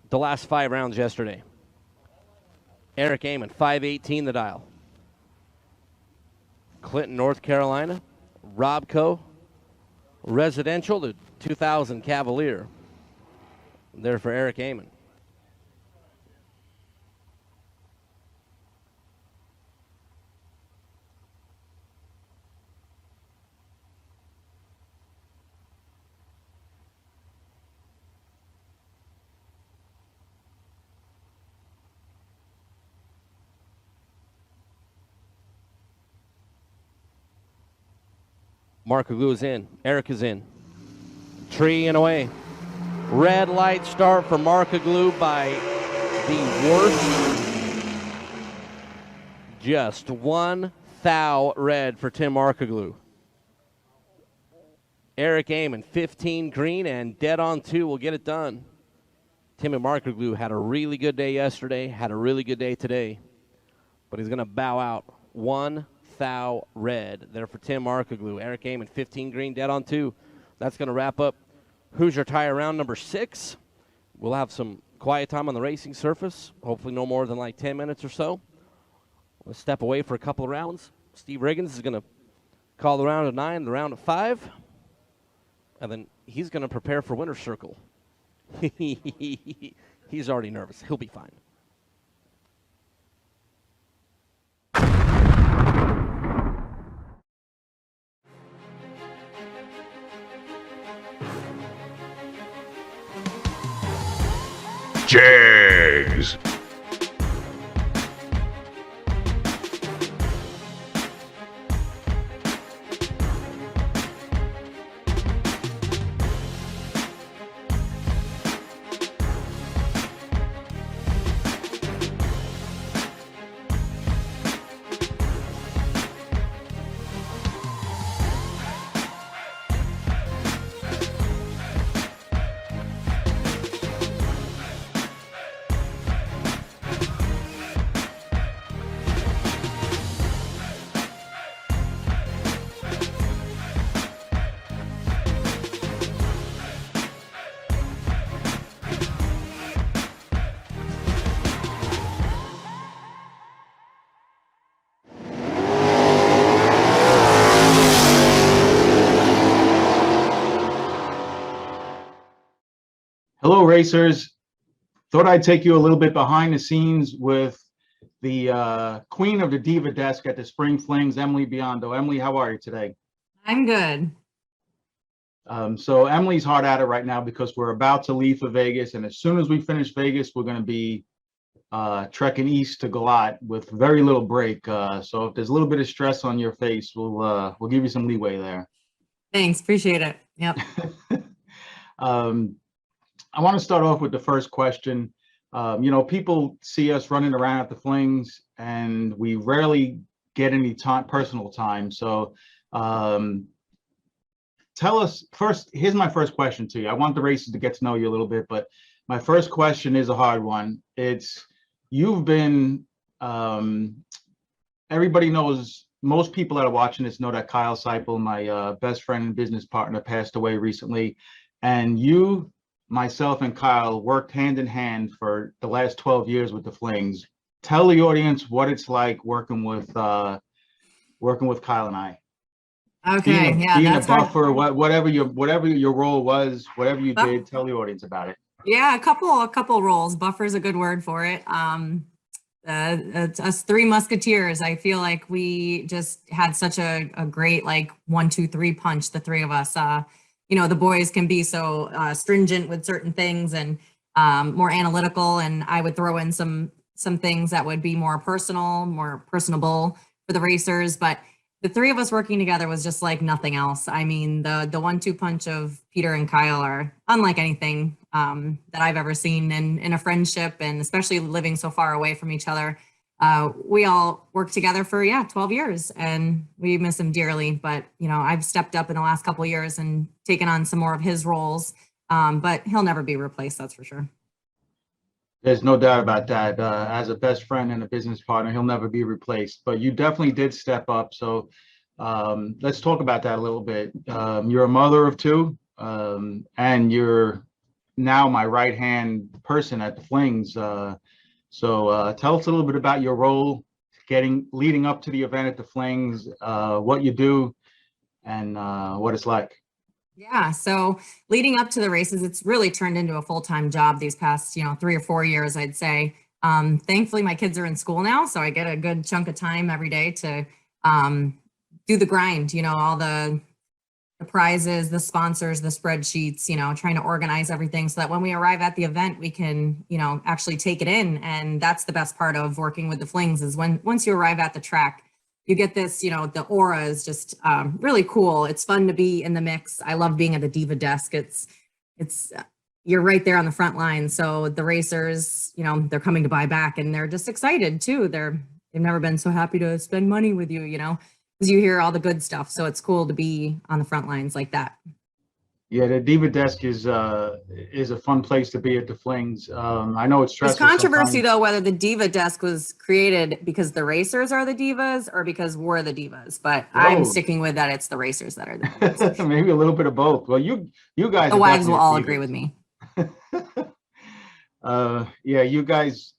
the last 5 rounds yesterday. Eric Amon, 518 the dial. Clinton, North Carolina, Robco, Residential, the 2000 Cavalier. There for Eric Amon. Arkoglu is in. Eric is in. Tree and away. Red light start for Arkoglu by the worst. Just 1 thou red for Tim Arkoglu. Eric Amon, 15 green and dead on 2 will get it done. Tim Arkoglu had a really good day yesterday, had a really good day today, but he's going to bow out 1 thou red there for Tim Arkoglu. Eric Amon, 15 green, dead on 2. That's going to wrap up Hoosier Tire round number 6. We'll have some quiet time on the racing surface, hopefully no more than like 10 minutes or so. We'll step away for a couple of rounds. Steve Riggins is going to call the round of 9, the round of 5, and then he's going to prepare for winner's circle. He's already nervous. He'll be fine. Jags. Hello, racers. Thought I'd take you a little bit behind the scenes with the queen of the diva desk at the Spring Flings, Emily Biondo. Emily, how are you today? I'm good. So Emily's hard at it right now because we're about to leave for Vegas, and as soon as we finish Vegas, we're going to be trekking east to Galot with very little break. So if there's a little bit of stress on your face, we'll give you some leeway there. Thanks, appreciate it. Yep. I want to start off with the first question. You know, people see us running around at the Flings, and we rarely get any time, personal time. So tell us first, here's my first question to you. I want the racers to get to know you a little bit, but my first question is a hard one. It's, you've been, everybody knows, most people that are watching this know that Kyle Ciple, my best friend and business partner, passed away recently. And you, myself, and Kyle worked hand in hand for the last 12 years with the Flings. Tell the audience what it's like working with Kyle and I. Okay, being a buffer, whatever your role was, whatever you did, tell the audience about it. Yeah, a couple roles. Buffer's a good word for it. It's us three musketeers. I feel like we just had such a great, like, 1-2-3 punch, the three of us. You know, the boys can be so stringent with certain things and more analytical, and I would throw in some things that would be more personal, more personable for the racers. But the three of us working together was just like nothing else. I mean, the 1-2 punch of Peter and Kyle are unlike anything that I've ever seen in a friendship, and especially living so far away from each other. We all worked together for 12 years, and we miss him dearly. But you know, I've stepped up in the last couple of years and taken on some more of his roles. But he'll never be replaced, that's for sure. There's no doubt about that. As a best friend and a business partner, he'll never be replaced. But you definitely did step up. So let's talk about that a little bit. You're a mother of two, and you're now my right-hand person at the Flings. So tell us a little bit about your role, leading up to the event at the Flings, what you do, and what it's like. Yeah, so leading up to the races, it's really turned into a full-time job these past, 3 or 4 years, I'd say. Thankfully, my kids are in school now, so I get a good chunk of time every day to do the grind, all the prizes, the sponsors, the spreadsheets, trying to organize everything so that when we arrive at the event, we can, actually take it in. And that's the best part of working with the Flings, is once you arrive at the track, you get this, the aura is just really cool. It's fun to be in the mix. I love being at the diva desk. It's you're right there on the front line. So the racers, they're coming to buy back, and they're just excited too. They've never been so happy to spend money with you, because you hear all the good stuff. So it's cool to be on the front lines like that. Yeah, the diva desk is a fun place to be at the Flings. I know it's stressful. There's controversy though whether the diva desk was created because the racers are the divas or because we're the divas. But I'm sticking with that it's the racers that are the divas. Maybe a little bit of both. Well, you guys. The wives will all agree with me. Yeah, you guys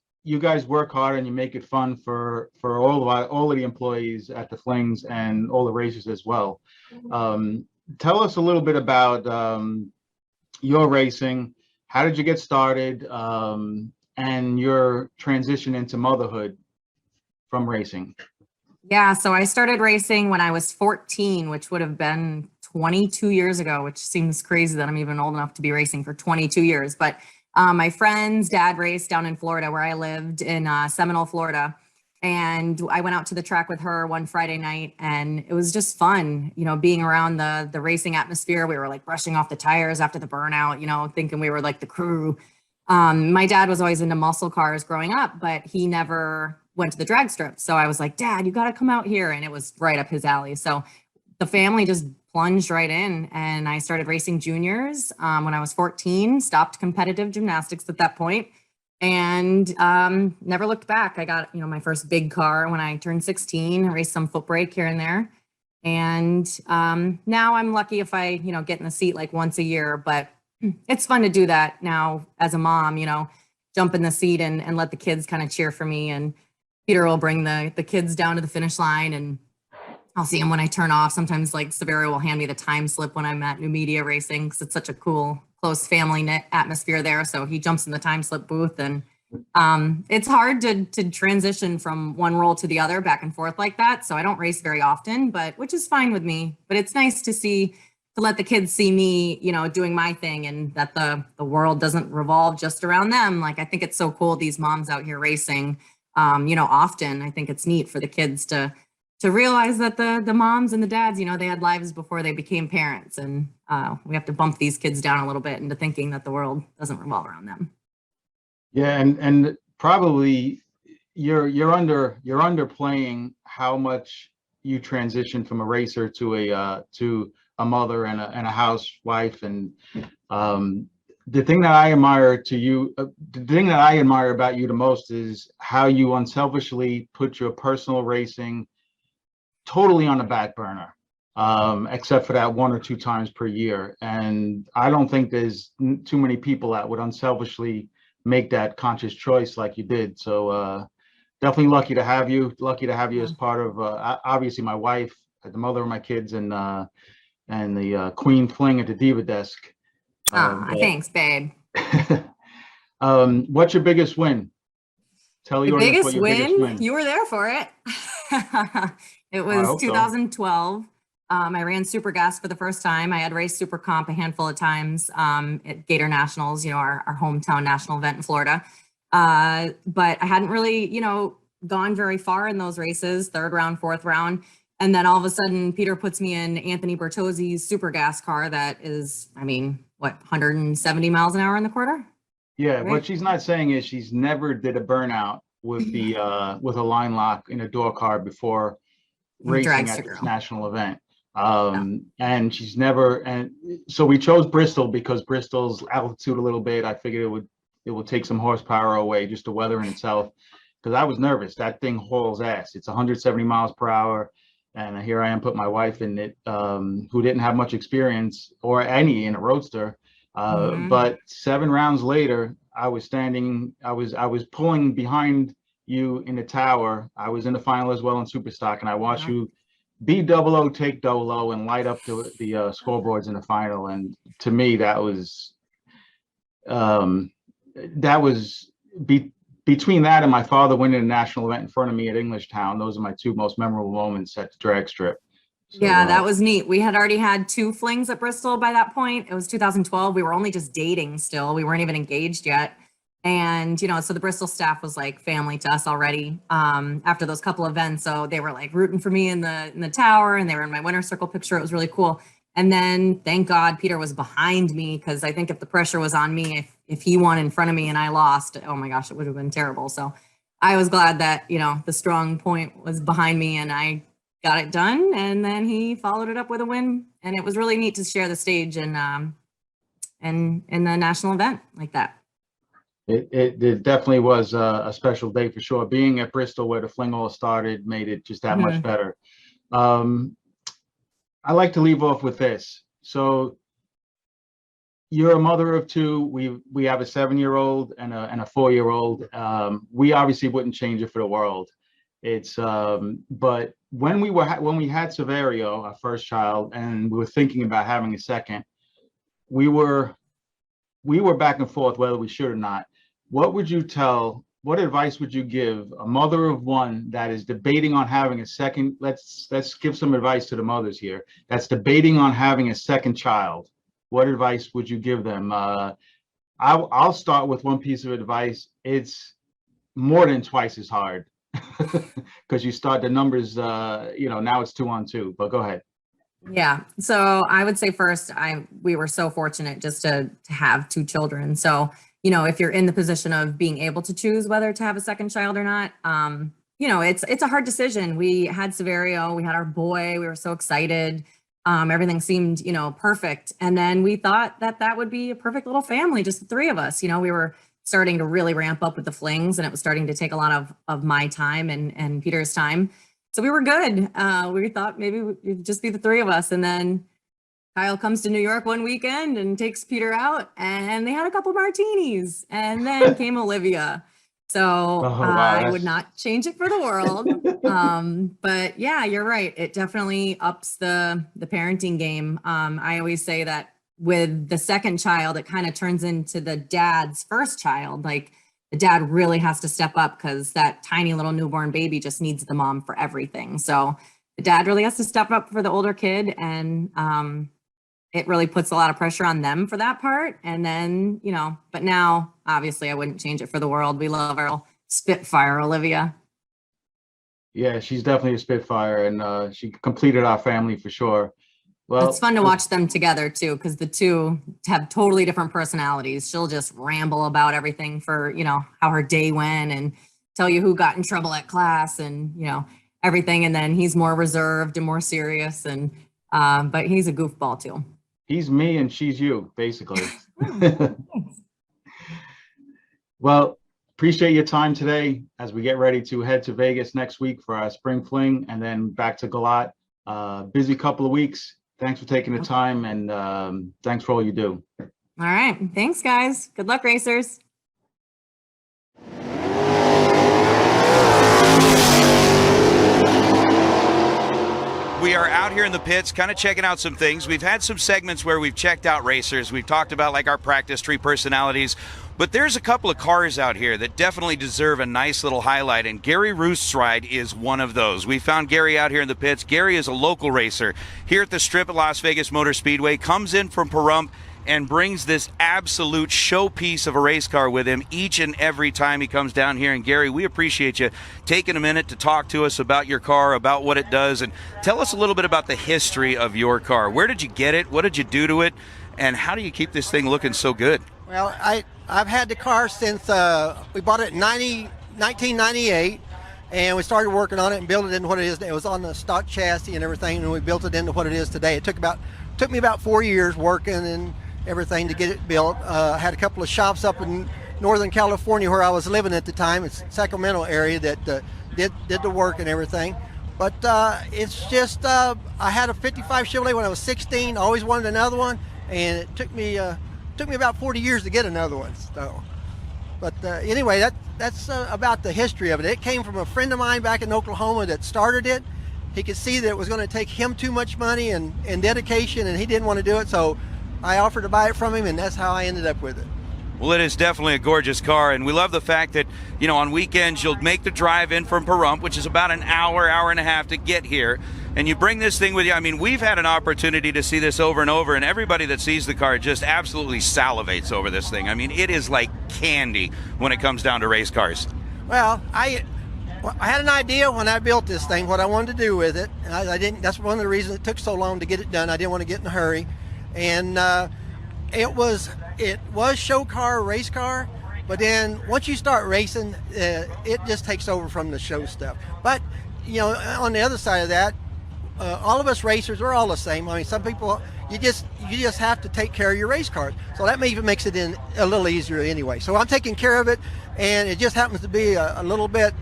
work hard and you make it fun for all of the employees at the Flings and all the racers as well. Tell us a little bit about your racing. How did you get started, and your transition into motherhood from racing? Yeah, so I started racing when I was 14, which would have been 22 years ago, which seems crazy that I'm even old enough to be racing for 22 years. But My friend's dad raced down in Florida where I lived in Seminole, Florida. And I went out to the track with her one Friday night, and it was just fun, you know, being around the racing atmosphere. We were like brushing off the tires after the burnout, you know, thinking we were like the crew. My dad was always into muscle cars growing up, but he never went to the drag strip. So I was like, Dad, you got to come out here. And it was right up his alley. So the family just plunged right in, and I started racing juniors when I was 14, stopped competitive gymnastics at that point, and never looked back. I got, you know, my first big car when I turned 16, raced some foot brake here and there. And now I'm lucky if I, you know, get in the seat like once a year, but it's fun to do that now as a mom, you know, jump in the seat and let the kids kind of cheer for me. And Peter will bring the kids down to the finish line, and I'll see him when I turn off. Sometimes like Severio will hand me the time slip when I'm at New Media Racing, because it's such a cool, close family knit atmosphere there. So he jumps in the time slip booth, and it's hard to transition from one role to the other back and forth like that. So I don't race very often, but which is fine with me. But it's nice to let the kids see me, you know, doing my thing, and that the world doesn't revolve just around them. Like, I think it's so cool, these moms out here racing, you know, often. I think it's neat for the kids to realize that the moms and the dads, you know, they had lives before they became parents, and we have to bump these kids down a little bit into thinking that the world doesn't revolve around them. Yeah, and probably you're underplaying how much you transition from a racer to a mother and a housewife. And the thing that I admire about you the most is how you unselfishly put your personal racing totally on the back burner, except for that 1 or 2 times per year. And I don't think there's too many people that would unselfishly make that conscious choice like you did. So definitely lucky to have you as part of obviously my wife, the mother of my kids, and the Queen Fling at the Diva desk. Thanks, babe. What's your biggest win? Tell the audience what your biggest win. You were there for it. It was 2012. I ran Super Gas for the first time. I had raced Super Comp a handful of times at Gator Nationals, you know, our hometown national event in Florida. But I hadn't really, you know, gone very far in those races, 3rd round, 4th round. And then all of a sudden, Peter puts me in Anthony Bertozzi's Super Gas car that is, I mean, what, 170 miles an hour in the quarter? Yeah, Right. what she's not saying is she's never did a burnout with with a line lock in a door car before racing at this national event. And she's never, and so we chose Bristol because Bristol's altitude a little bit. I figured it would take some horsepower away, just the weather in itself, because I was nervous. That thing hauls ass. It's 170 miles per hour. And here I am, put my wife in it, who didn't have much experience or any in a roadster. But 7 rounds later, I was pulling behind you in the tower. I was in the final as well in Superstock, and I watched you be double-O, take dolo, and light up the scoreboards in the final. And to me, that was between that and my father winning a national event in front of me at Englishtown. Those are my 2 most memorable moments at the drag strip. So, yeah, that was neat. We had already had 2 flings at Bristol by that point. It was 2012. We were only just dating still. We weren't even engaged yet. And, you know, so the Bristol staff was like family to us already after those couple events. So they were like rooting for me in the tower, and they were in my winner's circle picture. It was really cool. And then thank God Peter was behind me, because I think if the pressure was on me, if he won in front of me and I lost, oh my gosh, it would have been terrible. So I was glad that, you know, the strong point was behind me and I got it done. And then he followed it up with a win. And it was really neat to share the stage and in the national event like that. It definitely was a special day for sure. Being at Bristol where the Fling all started made it just that much better. I like to leave off with this. So you're a mother of 2. We have a 7-year-old and a 4-year-old. We obviously wouldn't change it for the world. It's but when we had Severio, our first child, and we were thinking about having a second, we were back and forth whether we should or not. What advice would you give a mother of 1 that is debating on having a second? Let's give some advice to the mothers here that's debating on having a second child. What advice would you give them? I'll start with one piece of advice. It's more than twice as hard because you start the numbers, now it's 2-on-2, but go ahead. Yeah. So I would say first, we were so fortunate just to have 2 children. So, if you're in the position of being able to choose whether to have a second child or not, it's a hard decision. We had Severio, we had our boy, we were so excited. Everything seemed, perfect. And then we thought that would be a perfect little family, just the 3 of us. We were starting to really ramp up with the flings, and it was starting to take a lot of my time and Peter's time. So we were good. We thought maybe it'd just be the 3 of us. And then Kyle comes to New York one weekend and takes Peter out, and they had a couple martinis, and then came Olivia. So I would not change it for the world. But yeah, you're right. It definitely ups the parenting game. I always say that with the second child, it kind of turns into the dad's first child. Like, the dad really has to step up because that tiny little newborn baby just needs the mom for everything. So the dad really has to step up for the older kid, and it really puts a lot of pressure on them for that part. And then, but now obviously I wouldn't change it for the world. We love our Spitfire, Olivia. Yeah, she's definitely a Spitfire, and she completed our family for sure. Well, it's fun to watch them together too, because the 2 have totally different personalities. She'll just ramble about everything for, how her day went and tell you who got in trouble at class and, everything. And then he's more reserved and more serious. And, but he's a goofball too. He's me and she's you, basically. Well, appreciate your time today as we get ready to head to Vegas next week for our spring fling and then back to Galot. Busy couple of weeks. Thanks for taking the time, and thanks for all you do. All right. Thanks, guys. Good luck, racers. We are out here in the pits kind of checking out some things. We've had some segments where we've checked out racers. We've talked about like our practice tree personalities. But there's a couple of cars out here that definitely deserve a nice little highlight, and Gary Roost's ride is one of those. We found Gary out here in the pits. Gary is a local racer here at the Strip at Las Vegas Motor Speedway, comes in from Pahrump and brings this absolute showpiece of a race car with him each and every time he comes down here. And Gary, we appreciate you taking a minute to talk to us about your car, about what it does, and tell us a little bit about the history of your car. Where did you get it? What did you do to it? And how do you keep this thing looking so good? Well, I've had the car since we bought it in 1998, and we started working on it and built it into what it is. It was on the stock chassis and everything, and we built it into what it is today. It took me about 4 years working and everything to get it built. I had a couple of shops up in Northern California where I was living at the time. It's Sacramento area that did the work and everything. But it's just I had a 55 Chevrolet when I was 16. I always wanted another one, and it took me about 40 years to get another one. So, but anyway, that's about the history of it. It came from a friend of mine back in Oklahoma that started it. He could see that it was going to take him too much money and dedication, and he didn't want to do it. So I offered to buy it from him, and that's how I ended up with it. Well, it is definitely a gorgeous car, and we love the fact that, on weekends you'll make the drive in from Pahrump, which is about an hour and a half to get here, and you bring this thing with you. I mean, we've had an opportunity to see this over and over, and everybody that sees the car just absolutely salivates over this thing. I mean, it is like candy when it comes down to race cars. Well, I had an idea when I built this thing, what I wanted to do with it. And I didn't. That's one of the reasons it took so long to get it done. I didn't want to get in a hurry, and it was show car, race car, but then once you start racing, it just takes over from the show stuff. But on the other side of that, all of us racers, we're all the same. I mean, some people, you just have to take care of your race cars. So that even makes it in a little easier anyway. So I'm taking care of it, and it just happens to be a little bit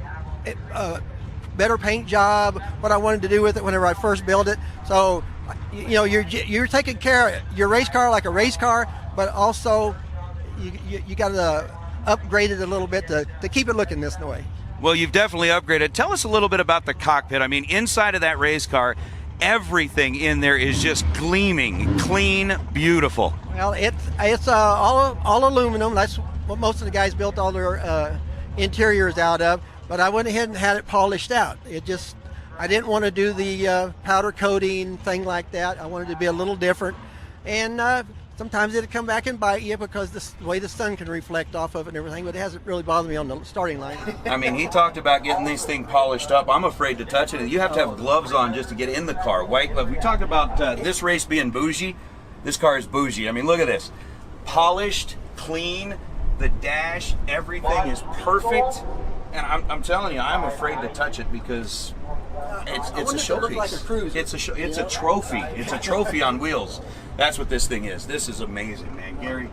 better paint job, what I wanted to do with it whenever I first built it. So you're taking care of your race car like a race car, but also you got to upgrade it a little bit to keep it looking this way. Well, you've definitely upgraded. Tell us a little bit about the cockpit. I mean, inside of that race car, everything in there is just gleaming, clean, beautiful. Well, it's all aluminum. That's what most of the guys built all their interiors out of. But I went ahead and had it polished out. I didn't want to do the powder coating thing like that. I wanted it to be a little different. And sometimes it'll come back and bite you because the way the sun can reflect off of it and everything, but it hasn't really bothered me on the starting line. I mean, he talked about getting this thing polished up. I'm afraid to touch it. You have to have gloves on just to get in the car. White glove. We talked about this race being bougie. This car is bougie. I mean, look at this. Polished, clean, the dash, everything is perfect. And I'm telling you, I'm afraid to touch it because it's a showpiece. Like a cruiser. It's a trophy. It's a trophy on wheels. That's what this thing is. This is amazing, man. Gary,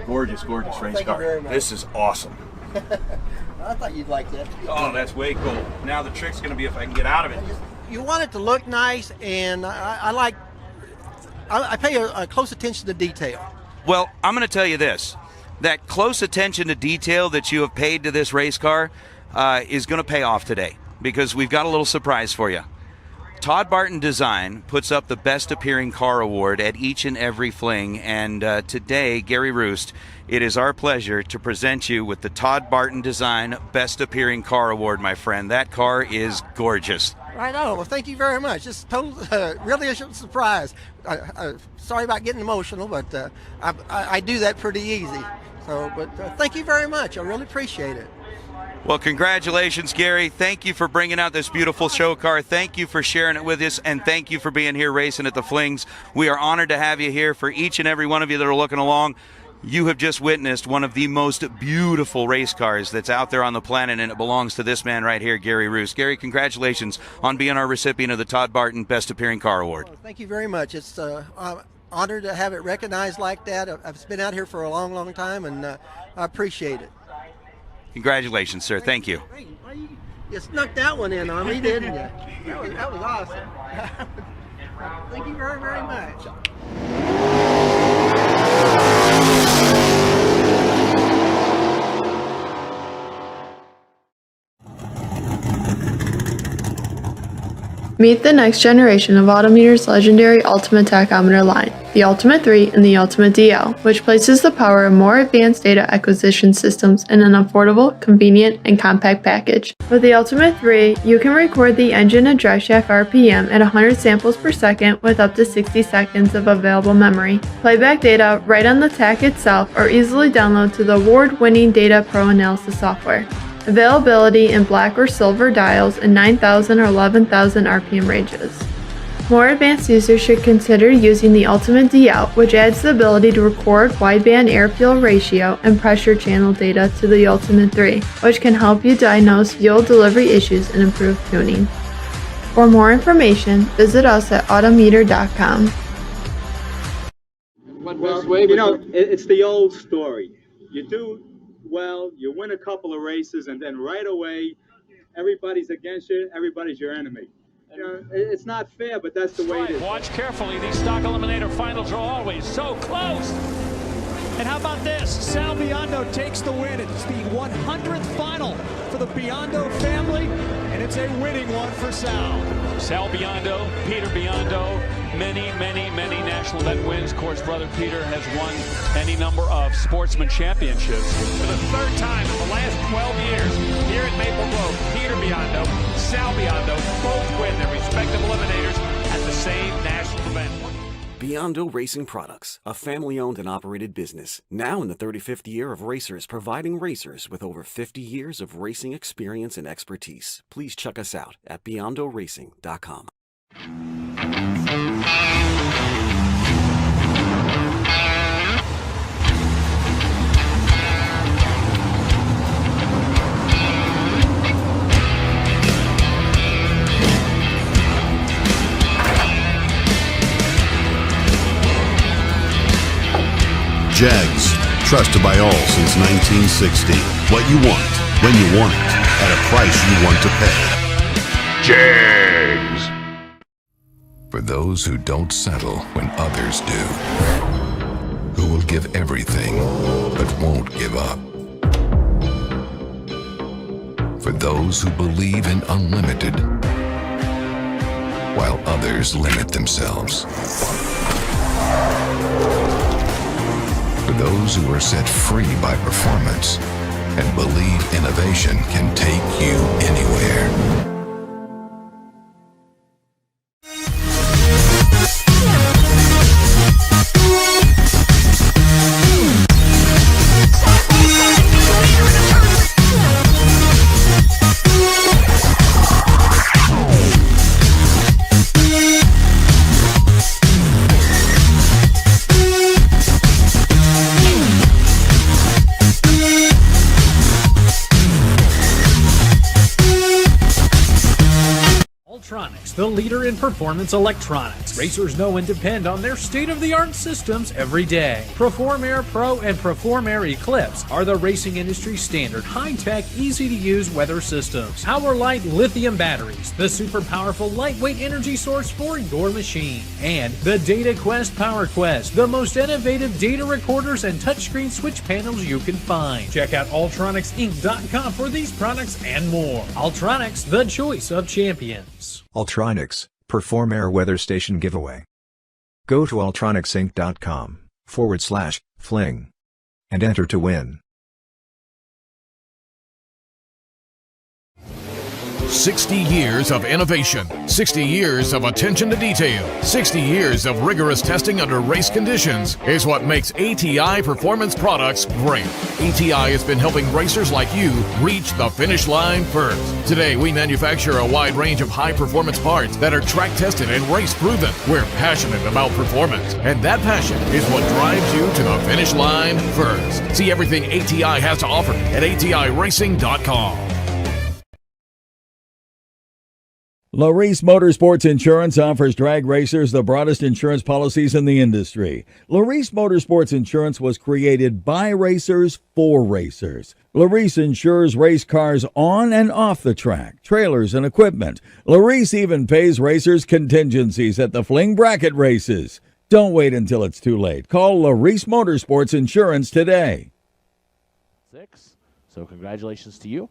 gorgeous, gorgeous race Thank you car. very much. This is awesome. I thought you'd like that. Oh, that's way cool. Now the trick's going to be if I can get out of it. You want it to look nice, and I pay a close attention to detail. Well, I'm going to tell you this. That close attention to detail that you have paid to this race car is going to pay off today because we've got a little surprise for you. Todd Barton Design puts up the Best Appearing Car Award at each and every Fling, and today, Gary Roost, it is our pleasure to present you with the Todd Barton Design Best Appearing Car Award, my friend. That car is gorgeous. Right on. Well, thank you very much. It's really a surprise. Sorry about getting emotional, but I do that pretty easy. So, but thank you very much. I really appreciate it. Well, congratulations, Gary. Thank you for bringing out this beautiful show car. Thank you for sharing it with us, and thank you for being here racing at the Flings. We are honored to have you here. For each and every one of you that are looking along, you have just witnessed one of the most beautiful race cars that's out there on the planet, and it belongs to this man right here, Gary Roost. Gary, congratulations on being our recipient of the Todd Barton Best Appearing Car Award. Well, thank you very much. It's I'm honored to have it recognized like that. I've been out here for a long, long time, and I appreciate it. Congratulations, sir. Thank you. Hey, you snuck that one in on me, didn't you? That was awesome. Thank you very, very much. Meet the next generation of Autometer's legendary Ultimate Tachometer line, the Ultimate 3 and the Ultimate DL, which places the power of more advanced data acquisition systems in an affordable, convenient, and compact package. With the Ultimate 3, you can record the engine and driveshaft RPM at 100 samples per second with up to 60 seconds of available memory. Playback data right on the tach itself or easily download to the award-winning Data Pro Analysis software. Availability in black or silver dials in 9,000 or 11,000 RPM ranges. More advanced users should consider using the Ultimate DL, which adds the ability to record wideband air-fuel ratio and pressure channel data to the Ultimate 3, which can help you diagnose fuel delivery issues and improve tuning. For more information, visit us at autometer.com. Well, you know, it's the old story. You do well, you win a couple of races, and then right away, everybody's against you, everybody's your enemy. You know, it's not fair, but that's the way it is. Watch carefully. These stock eliminator finals are always so close. And how about this? Sal Biondo takes the win. It's the 100th final for the Biondo family, and it's a winning one for Sal. Sal Biondo, Peter Biondo, many national event wins. Of course, brother Peter has won any number of sportsman championships. For the third time in the last 12 years here at Maple Grove, Peter Biondo, Sal Biondo both win their respective eliminators at the same national event. Biondo Racing Products, a family-owned and operated business, now in the 35th year of racers, providing racers with over 50 years of racing experience and expertise. Please check us out at beyondoracing.com. Jags, trusted by all since 1960. What you want, when you want it, at a price you want to pay. Jags! For those who don't settle when others do. Who will give everything, but won't give up. For those who believe in unlimited, while others limit themselves. For those who are set free by performance and believe innovation can take you anywhere. Electronics, the leader in performance electronics. Racers know and depend on their state-of-the-art systems every day. Perform Air Pro and Perform Air Eclipse are the racing industry standard, high-tech, easy-to-use weather systems. Power-Light lithium batteries, the super powerful lightweight energy source for your machine. And the Data Quest Power Quest, the most innovative data recorders and touchscreen switch panels you can find. Check out ultronicsinc.com for these products and more. Ultronics, the choice of champions. Ultronics, Perform Air Weather Station Giveaway. Go to ultronicsinc.com/fling and enter to win. 60 years of innovation, 60 years of attention to detail, 60 years of rigorous testing under race conditions is what makes ATI Performance Products great. ATI has been helping racers like you reach the finish line first. Today, we manufacture a wide range of high-performance parts that are track-tested and race-proven. We're passionate about performance, and that passion is what drives you to the finish line first. See everything ATI has to offer at ATIRacing.com. Larice Motorsports Insurance offers drag racers the broadest insurance policies in the industry. Larice Motorsports Insurance was created by racers for racers. Larice insures race cars on and off the track, trailers and equipment. Larice even pays racers contingencies at the Fling bracket races. Don't wait until it's too late. Call Larice Motorsports Insurance today. 6. So congratulations to you.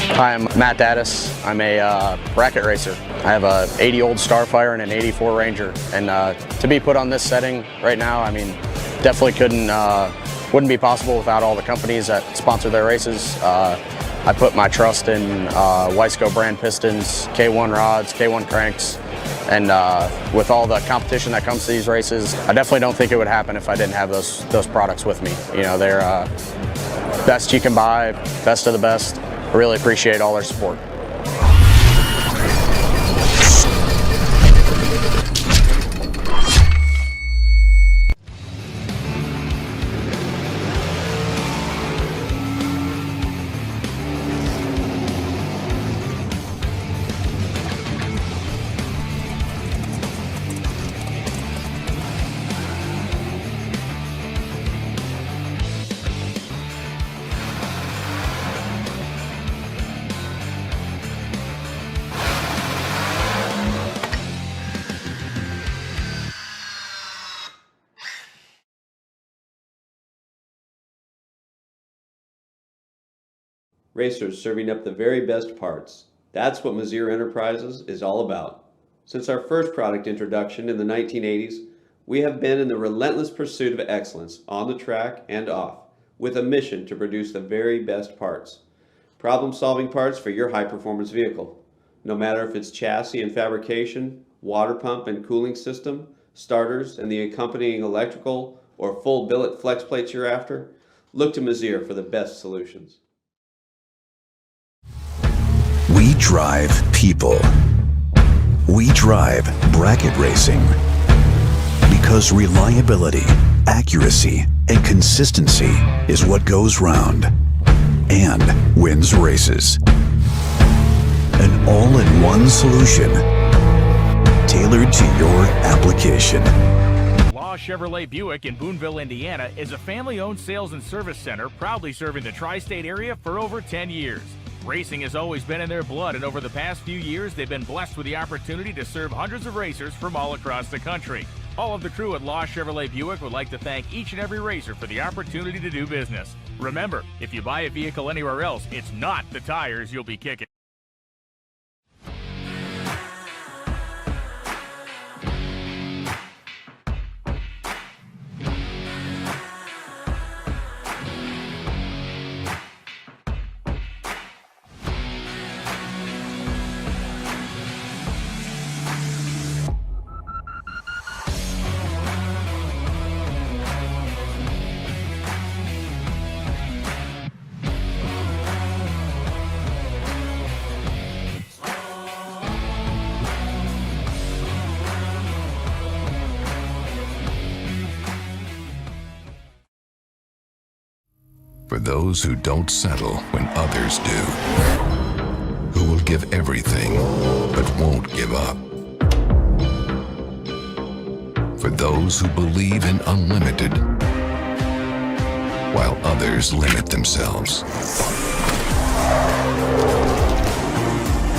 Hi, I'm Matt Daddis. I'm a bracket racer. I have a 80 old Starfire and an 84 Ranger, and to be put on this setting right now, I mean, definitely wouldn't be possible without all the companies that sponsor their races. I put my trust in Wiseco brand pistons, K1 rods, K1 cranks, and with all the competition that comes to these races, I definitely don't think it would happen if I didn't have those products with me. You know, they're best you can buy, best of the best. I really appreciate all their support. Racers serving up the very best parts. That's what Mazir Enterprises is all about. Since our first product introduction in the 1980s, we have been in the relentless pursuit of excellence on the track and off, with a mission to produce the very best parts. Problem-solving parts for your high-performance vehicle. No matter if it's chassis and fabrication, water pump and cooling system, starters and the accompanying electrical, or full billet flex plates you're after, look to Mazir for the best solutions. We drive people. We drive bracket racing. Because reliability, accuracy, and consistency is what goes round and wins races. An all-in-one solution tailored to your application. Law Chevrolet Buick in Boonville, Indiana is a family-owned sales and service center proudly serving the tri-state area for over 10 years. Racing has always been in their blood, and over the past few years, they've been blessed with the opportunity to serve hundreds of racers from all across the country. All of the crew at Law Chevrolet Buick would like to thank each and every racer for the opportunity to do business. Remember, if you buy a vehicle anywhere else, it's not the tires you'll be kicking. For those who don't settle when others do. Who will give everything but won't give up. For those who believe in unlimited while others limit themselves.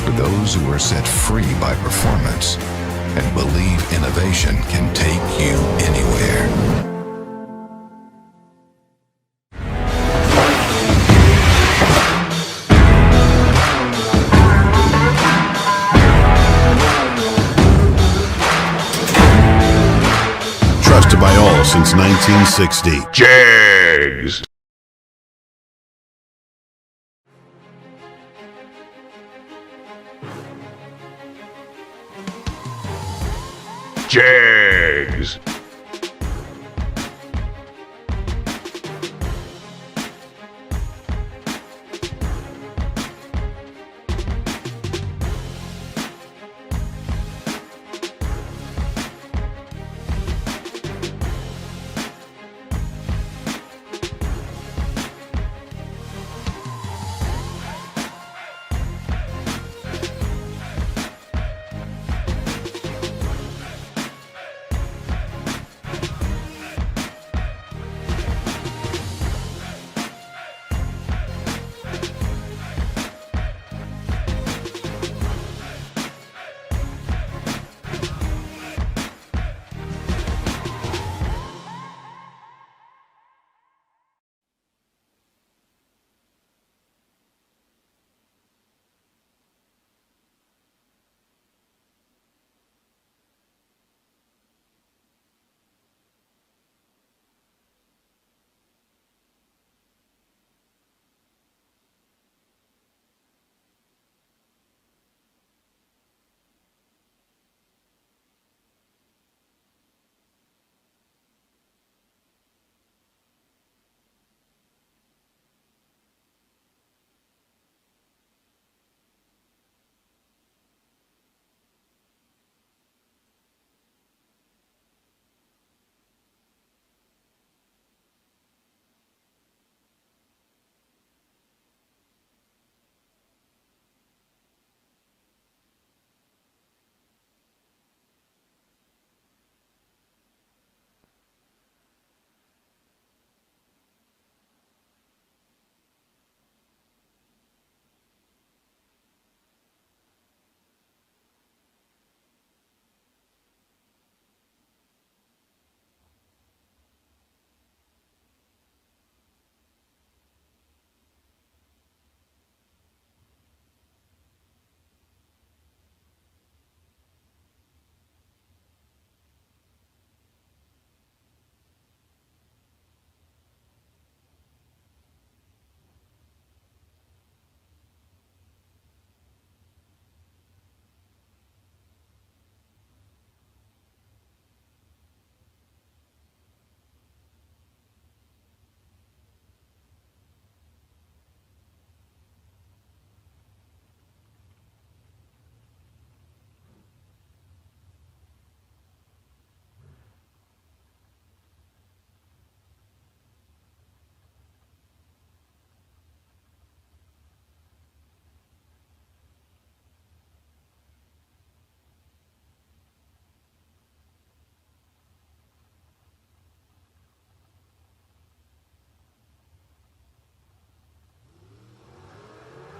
For those who are set free by performance and believe innovation can take you anywhere. Trusted by all since 1960. Jags. Jags.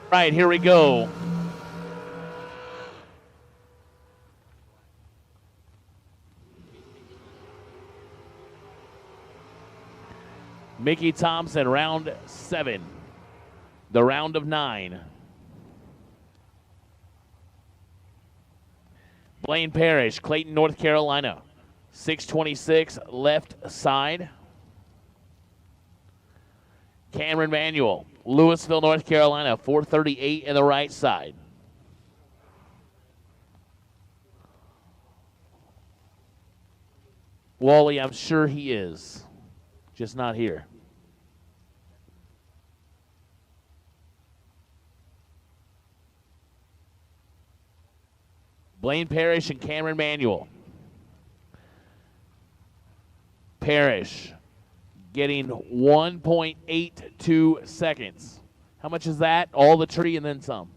Right, here we go. Mickey Thompson, round 7. The round of 9. Blaine Parrish, Clayton, North Carolina. 626 left side. Cameron Manuel, Louisville, North Carolina, 438 in the right side. Wally, I'm sure he is, just not here. Blaine Parrish and Cameron Manuel. Parrish getting 1.82 seconds. How much is that? All the tree and then some.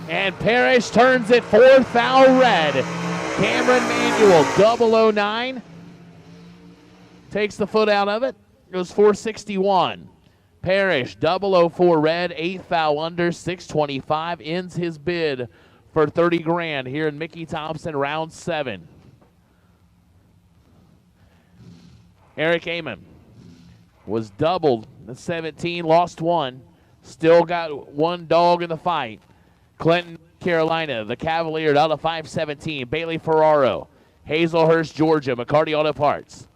And Parrish turns it 4th foul red. Cameron Manuel, 009. Takes the foot out of it. Goes 461. Parrish, 004 red, 8th foul under, 625. Ends his bid for 30 grand here in Mickey Thompson, round 7. Eric Amon was doubled at 17, lost 1. Still got 1 dog in the fight. Clinton, Carolina, the Cavalier out of 517. Bailey Ferraro, Hazelhurst, Georgia, McCarty Auto Parts.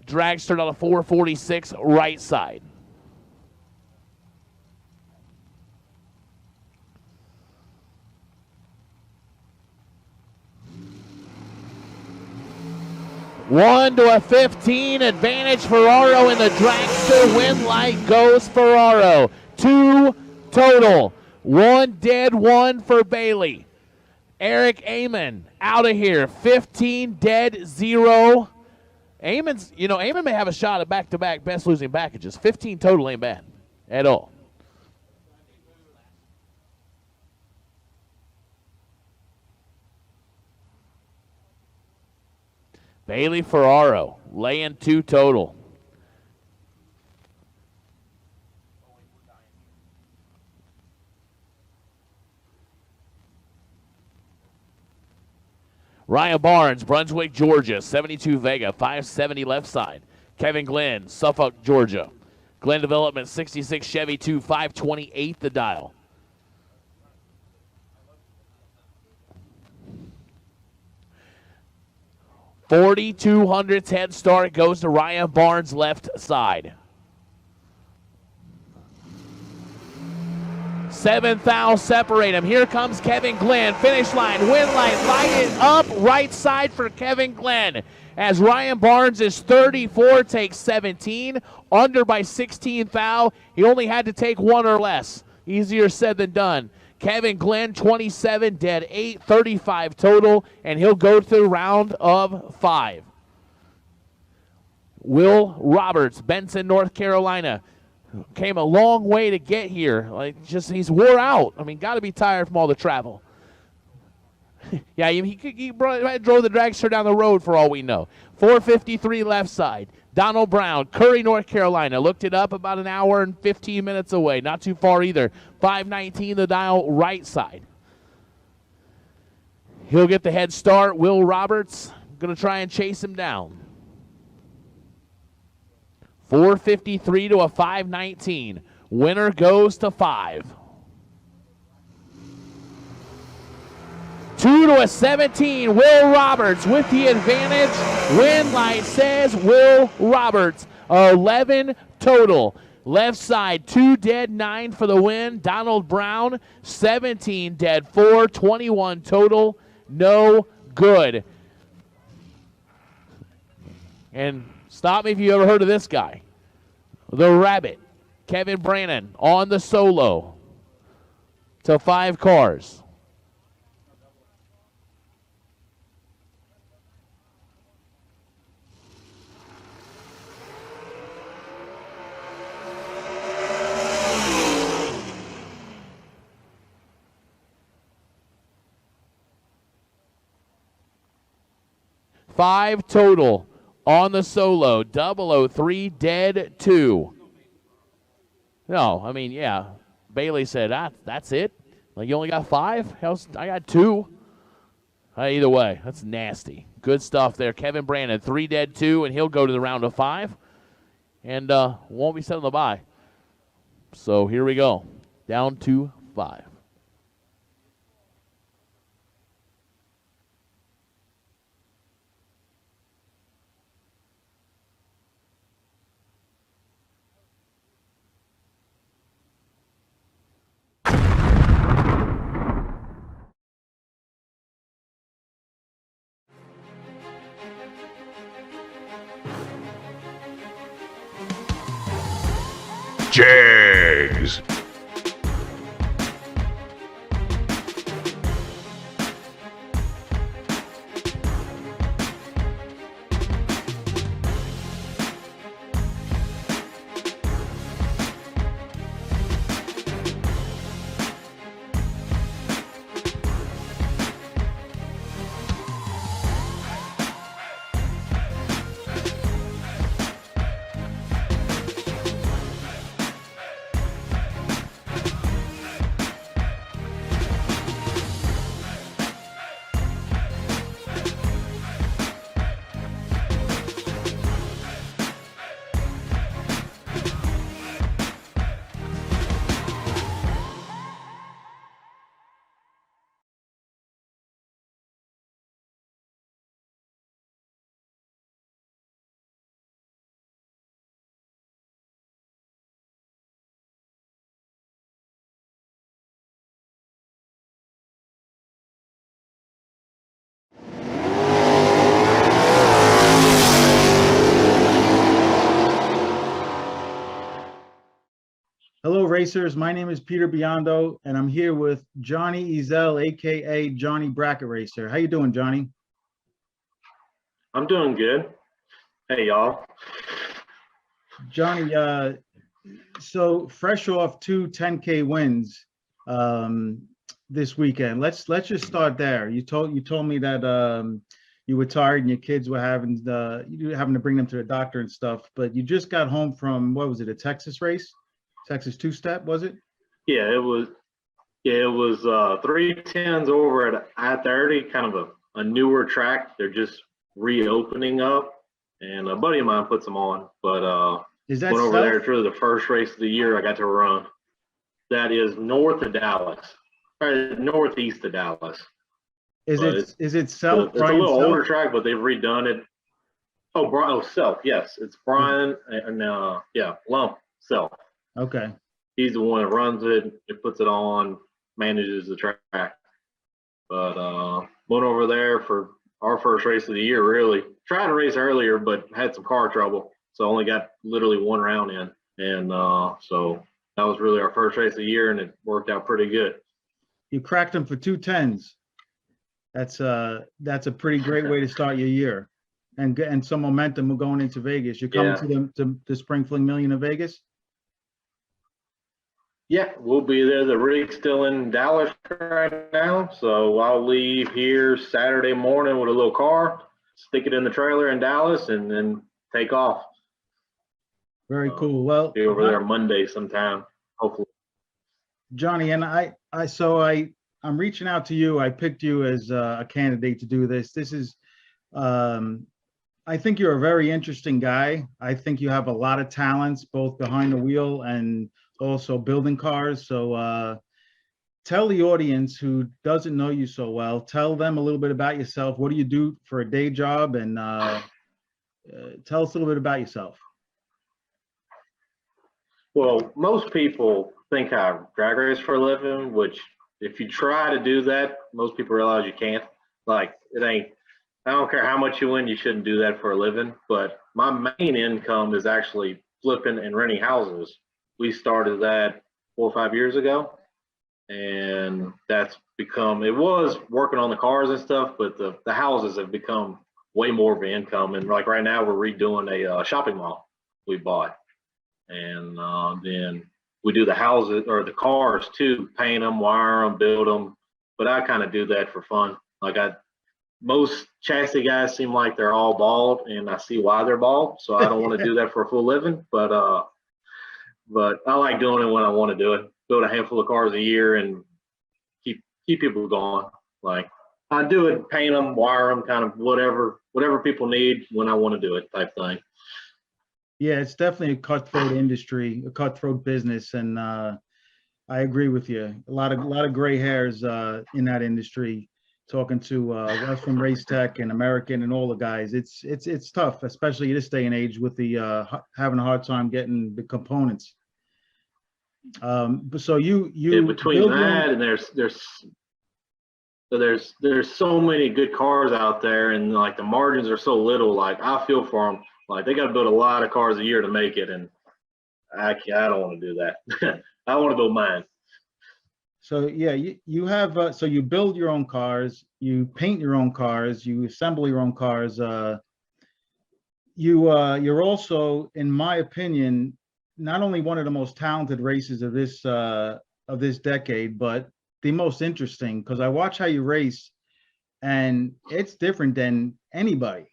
Dragster out of 446, right side. One to a 15, advantage Ferraro in the dragster. Win light goes Ferraro. 2 total. 1 dead, 1 for Bailey. Eric Amon out of here. 15 dead, 0. Amon may have a shot at back-to-back best losing packages. 15 total ain't bad at all. Bailey Ferraro laying 2 total. Ryan Barnes, Brunswick, Georgia, 72 Vega, 570 left side. Kevin Glenn, Suffolk, Georgia. Glenn Development, 66 Chevy 2, 528 the dial. $4,200 head start goes to Ryan Barnes, left side. 7th foul separate him. Here comes Kevin Glenn. Finish line, win light, light it up. Right side for Kevin Glenn. As Ryan Barnes is 34, takes 17. Under by 16 foul. He only had to take 1 or less. Easier said than done. Kevin Glenn, 27, dead 8, 35 total, and he'll go to round of 5. Will Roberts, Benson, North Carolina. Came a long way to get here. He's wore out. I mean, got to be tired from all the travel. Yeah, he drove the dragster down the road for all we know. 453 left side. Donald Brown, Curry, North Carolina. Looked it up, about an hour and 15 minutes away. Not too far either. 519 the dial, right side. He'll get the head start. Will Roberts going to try and chase him down. 453 to a 519. Winner goes to 5. 2 to a 17. Will Roberts with the advantage. Win light says Will Roberts. 11 total. Left side, 2 dead, 9 for the win. Donald Brown, 17 dead, 4, 21 total. No good. And stop me if you ever heard of this guy. The Rabbit, Kevin Brannon, on the solo to 5 cars. Five total on the solo. 003 dead 2. No, I mean, yeah. Bailey said, that's it? Like, you only got 5? I got 2. Either way, that's nasty. Good stuff there. Kevin Brandon, 3 dead 2, and he'll go to the round of 5. And won't be setting the bye. So here we go. Down to 5. Jags. Hello, racers. My name is Peter Biondo, and I'm here with Johnny Ezel, aka Johnny Bracket Racer. How you doing, Johnny? I'm doing good. Hey, y'all. Johnny, so fresh off two 10K wins this weekend. Let's just start there. You told me that you were tired and your kids were having to bring them to the doctor and stuff, but you just got home from, what was it, a Texas race? Texas two-step, was it? Yeah, it was 310s over at I-30, kind of a newer track. They're just reopening up, and a buddy of mine puts them on. But is that went over south? there. It's really the first race of the year I got to run. That is north of Dallas, or northeast of Dallas. Is it south? It's a little older track, but they've redone it. Oh, Self, yes, it's Brian and Lump Self. Okay. He's the one that runs it. It puts it on, manages the track. But went over there for our first race of the year. Really tried to race earlier, but had some car trouble, so only got literally one round in. And so that was really our first race of the year, and it worked out pretty good. You cracked them for 210s. That's a pretty great way to start your year, and some momentum going into Vegas. You're coming to the Spring Fling Million in Vegas. Yeah, we'll be there. The rig's still in Dallas right now, so I'll leave here Saturday morning with a little car, stick it in the trailer in Dallas, and then take off. Very cool. Well, be over there Monday sometime, hopefully. Johnny, and I'm reaching out to you. I picked you as a candidate to do this. This is, I think you're a very interesting guy. I think you have a lot of talents, both behind the wheel and also building cars. So tell the audience who doesn't know you so well, tell them a little bit about yourself. What do you do for a day job? And tell us a little bit about yourself. Well, most people think I drag race for a living, which if you try to do that, most people realize you can't. Like, it ain't, I don't care how much you win, you shouldn't do that for a living. But my main income is actually flipping and renting houses. We started that 4 or 5 years ago, and that's become, it was working on the cars and stuff, but the houses have become way more of an income. And like right now, we're redoing a shopping mall we bought. And then we do the houses or the cars too, paint them, wire them, build them. But I kind of do that for fun. Like most chassis guys seem like they're all bald, and I see why they're bald. So I don't want to do that for a full living. But I like doing it when I want to do it. Build a handful of cars a year and keep people going. Like I do it, paint them, wire them, kind of whatever people need when I want to do it type thing. Yeah, it's definitely a cutthroat industry, a cutthroat business, and I agree with you. A lot of gray hairs in that industry. Talking to West from Race Tech and American and all the guys, it's tough, especially this day and age with the having a hard time getting the components. So you between that and there's so many good cars out there, and like the margins are so little. Like I feel for them. Like they got to build a lot of cars a year to make it, and I don't want to do that. I want to build mine. So yeah, you have so you build your own cars, you paint your own cars, you assemble your own cars. You're also, in my opinion, not only one of the most talented racers of this decade, but the most interesting, because I watch how you race, and it's different than anybody.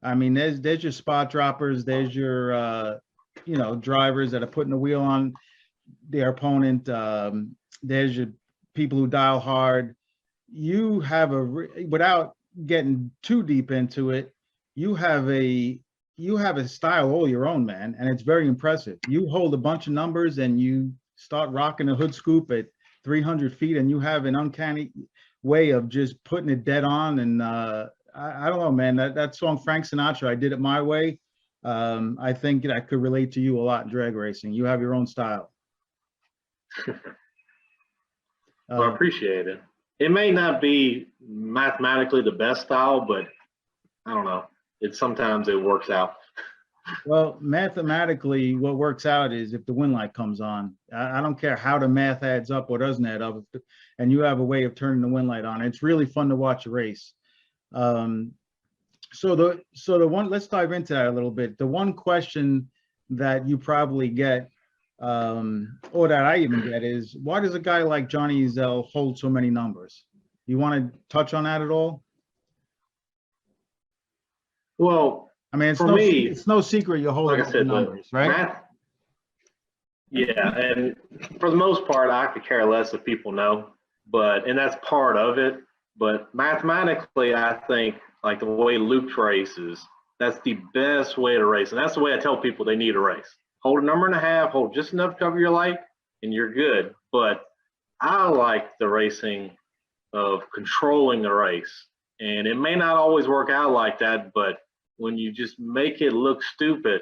I mean, there's your spot droppers, there's your drivers that are putting the wheel on their opponent. There's your people who dial hard. You have without getting too deep into it, you have a style all your own, man, and it's very impressive. You hold a bunch of numbers and you start rocking a hood scoop at 300 feet, and you have an uncanny way of just putting it dead on. And I don't know, man, that song Frank Sinatra, I Did It My Way. I think that could relate to you a lot in drag racing. You have your own style. Well, I appreciate it. It may not be mathematically the best style, but I don't know. Sometimes it works out. Well, mathematically, what works out is if the wind light comes on, I don't care how the math adds up or doesn't add up, and you have a way of turning the wind light on. It's really fun to watch a race. So the one, let's dive into that a little bit. The one question that you probably get, or that I even get, is why does a guy like Johnny Ezel hold so many numbers? You want to touch on that at all? Well, I mean, for me, it's no secret you're holding like I said, numbers, right? Yeah, and for the most part, I could care less if people know, and that's part of it. But mathematically, I think like the way Luke races, that's the best way to race, and that's the way I tell people they need to race. Hold a number and a half, hold just enough to cover your light, and you're good. But I like the racing of controlling the race, and it may not always work out like that, but when you just make it look stupid,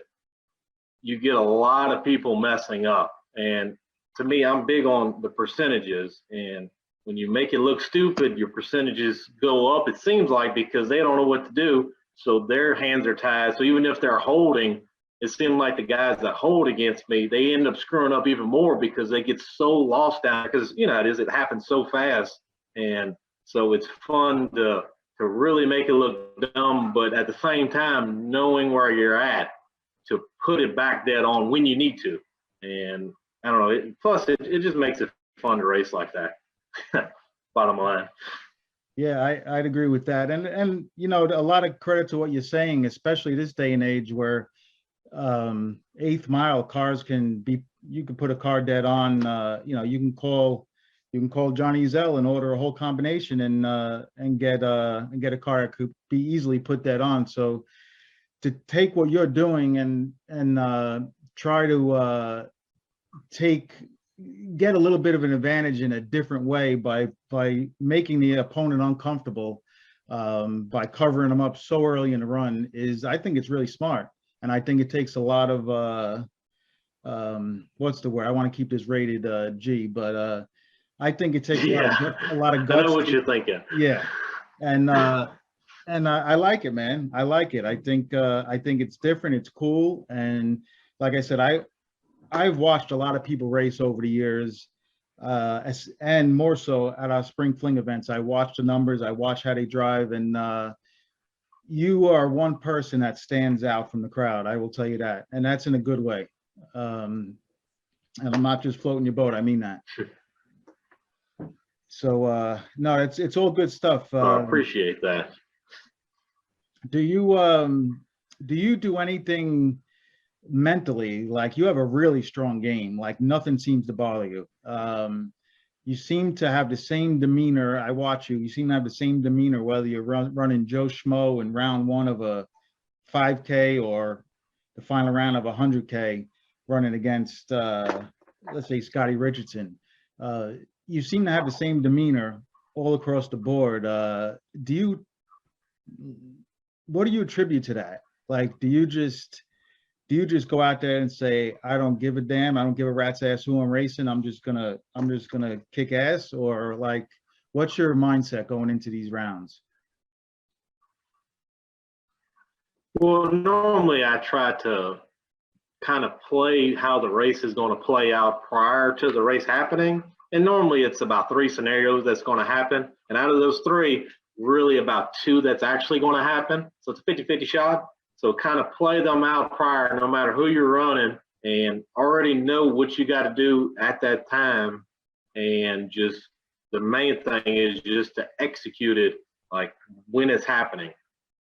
you get a lot of people messing up. And to me, I'm big on the percentages. And when you make it look stupid, your percentages go up, it seems like, because they don't know what to do. So their hands are tied. So even if they're holding, it seems like the guys that hold against me, they end up screwing up even more because they get so lost down, because it happens so fast. And so it's fun to really make it look dumb, but at the same time, knowing where you're at to put it back dead on when you need to. And I don't know, plus it just makes it fun to race like that. Bottom line. Yeah, I'd agree with that. And a lot of credit to what you're saying, especially this day and age where 8th mile cars you can put a car dead on, you can call Johnny Ezel and order a whole combination and get a car that could be easily put that on. So to take what you're doing and try to get a little bit of an advantage in a different way by making the opponent uncomfortable, by covering them up so early in the run, I think it's really smart. And I think it takes a lot of what's the word? I want to keep this rated G, but I think it takes a lot of guts. I know what you're thinking. Yeah, and I like it, man. I like it. I think it's different. It's cool. And like I said, I've watched a lot of people race over the years, and more so at our spring fling events. I watch the numbers. I watch how they drive, and you are one person that stands out from the crowd. I will tell you that, and that's in a good way. And I'm not just floating your boat. I mean that. So no, it's all good stuff. I appreciate that. Do you do anything mentally? Like, you have a really strong game, like nothing seems to bother you. You seem to have the same demeanor. I watch you. You seem to have the same demeanor whether you're running Joe Schmo in round 1 of a 5K or the final round of a 100K running against let's say Scotty Richardson. You seem to have the same demeanor all across the board. What do you attribute to that? Like, do you just go out there and say, I don't give a damn, I don't give a rat's ass who I'm racing, I'm just gonna kick ass? Or like, what's your mindset going into these rounds? Well, normally I try to kind of play how the race is going to play out prior to the race happening. And normally it's about 3 scenarios that's going to happen. And out of those 3, really about 2 that's actually going to happen. So it's a 50-50 shot. So kind of play them out prior, no matter who you're running, and already know what you got to do at that time. And just the main thing is just to execute it like when it's happening.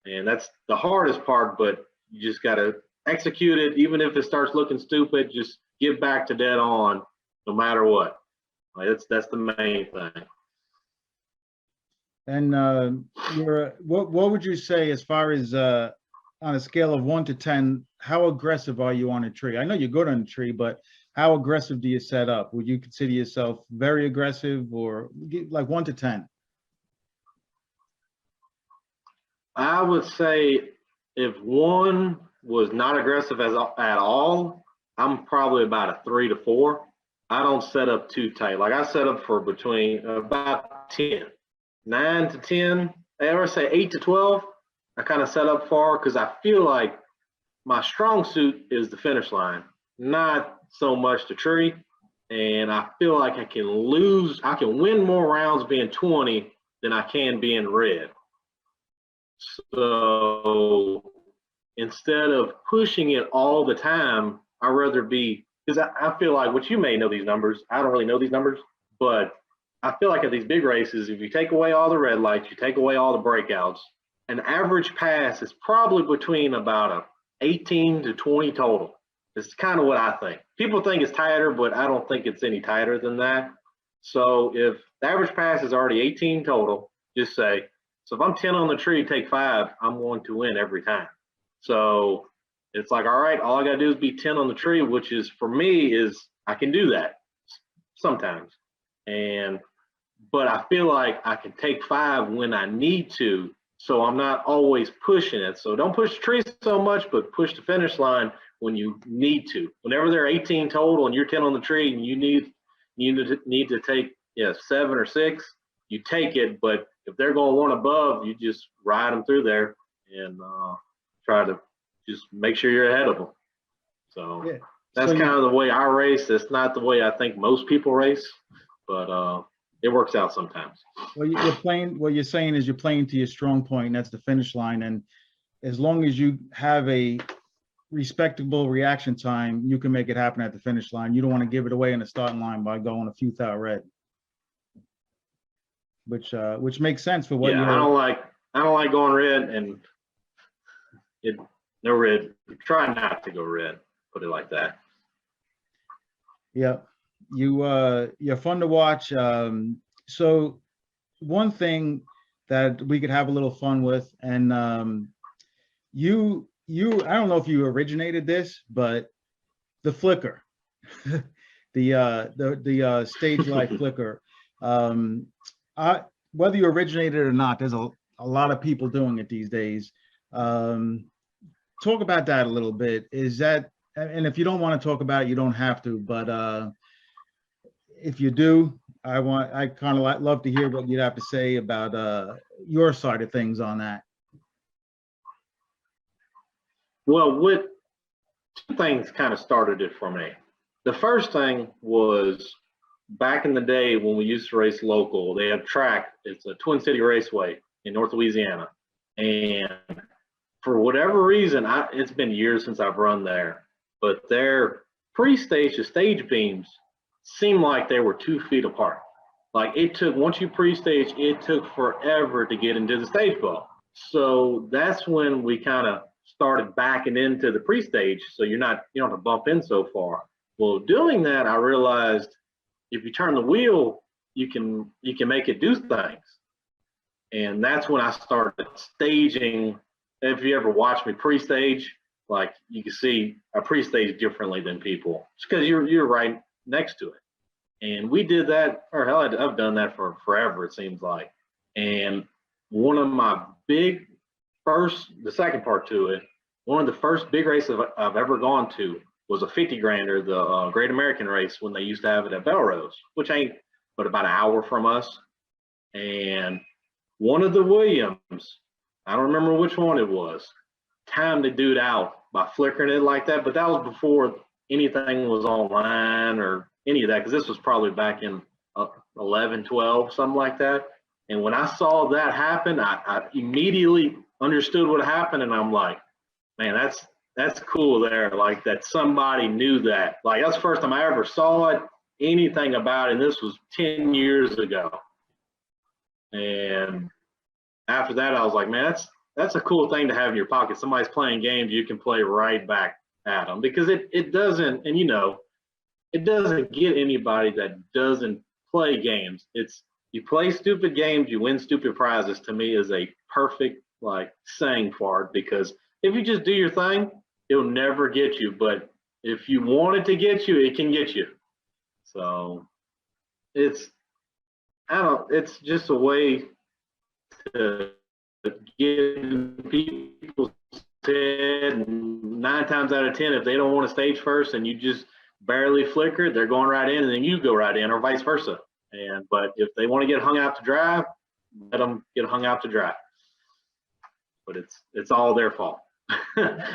And that's the hardest part, but you just got to execute it. Even if it starts looking stupid, just get back to dead on no matter what. Like, that's the main thing. And what would you say as far as on a scale of 1 to 10, how aggressive are you on a tree? I know you're good on a tree, but how aggressive do you set up? Would you consider yourself very aggressive, or like 1 to 10? I would say if 1 was not aggressive at all, I'm probably about a 3 to 4. I don't set up too tight. Like, I set up for between about 10, 9 to 10. I ever say 8 to 12. I kind of set up for, because I feel like my strong suit is the finish line, not so much the tree. And I feel like I can win more rounds being 20 than I can being red. So instead of pushing it all the time, I'd rather be, because I feel like, what you may know these numbers, I don't really know these numbers, but I feel like at these big races, if you take away all the red lights, you take away all the breakouts, an average pass is probably between about a 18 to 20 total. It's kind of what I think. People think it's tighter, but I don't think it's any tighter than that. So if the average pass is already 18 total, just say, so if I'm 10 on the tree, take 5, I'm going to win every time. So it's like, all right, all I got to do is be 10 on the tree, which is, for me, is I can do that sometimes. But I feel like I can take 5 when I need to, so I'm not always pushing it. So don't push the tree so much, but push the finish line when you need to. Whenever they're 18 total and you're 10 on the tree and you need to take 7 or 6, you take it. But if they're going 1 above, you just ride them through there and try to just make sure you're ahead of them. So that's kind of the way I race. It's not the way I think most people race, but it works out sometimes. Well, you're playing. What you're saying is you're playing to your strong point, and that's the finish line. And as long as you have a respectable reaction time, you can make it happen at the finish line. You don't want to give it away in the starting line by going a few thou red, which makes sense for what. Yeah, I don't like going red, and no red. Try not to go red. Put it like that. Yeah, you're fun to watch. So one thing that we could have a little fun with, and you I don't know if you originated this, but the flicker, the stage light flicker. Whether you originated it or not, there's a lot of people doing it these days. Talk about that a little bit. Is that, and if you don't want to talk about it, you don't have to, but if you do, I kind of love to hear what you'd have to say about your side of things on that. Well, two things kind of started it for me. The first thing was back in the day when we used to race local, they had a track. It's a Twin City Raceway in North Louisiana. And for whatever reason, it's been years since I've run there, but their pre-stage to stage beams seemed like they were 2 feet apart. Like once you pre-stage, it took forever to get into the stage ball. So that's when we kind of started backing into the pre-stage, so you don't have to bump in so far. Well, doing that, I realized if you turn the wheel, you can make it do things. And that's when I started staging. If you ever watch me pre-stage, like you can see I pre-stage differently than people. It's because you're right next to it. And we did that, or hell, I've done that for forever, it seems like. And one of my the second part to it, one of the first big races I've ever gone to was a 50-grander, the Great American Race, when they used to have it at Belrose, which ain't but about an hour from us. And one of the Williams, I don't remember which one it was, timed the dude out by flickering it like that, but that was before anything was online or any of that, because this was probably back in 11, 12, something like that. And when I saw that happen, I immediately understood what happened, and I'm like, man, that's cool there. Like that somebody knew that. Like that's the first time I ever saw it, anything about it, and this was 10 years ago. And after that, I was like, man, that's a cool thing to have in your pocket. Somebody's playing games, you can play right back at them, because it doesn't, and it doesn't get anybody that doesn't play games. It's you play stupid games, you win stupid prizes. To me, is a perfect saying for it, because if you just do your thing, it'll never get you. But if you want it to get you, it can get you. So it's just a way to get people's head. And 9 times out of 10, if they don't want to stage first and you just barely flicker, they're going right in, and then you go right in, or vice versa. But if they want to get hung out to dry, let them get hung out to dry. But it's all their fault.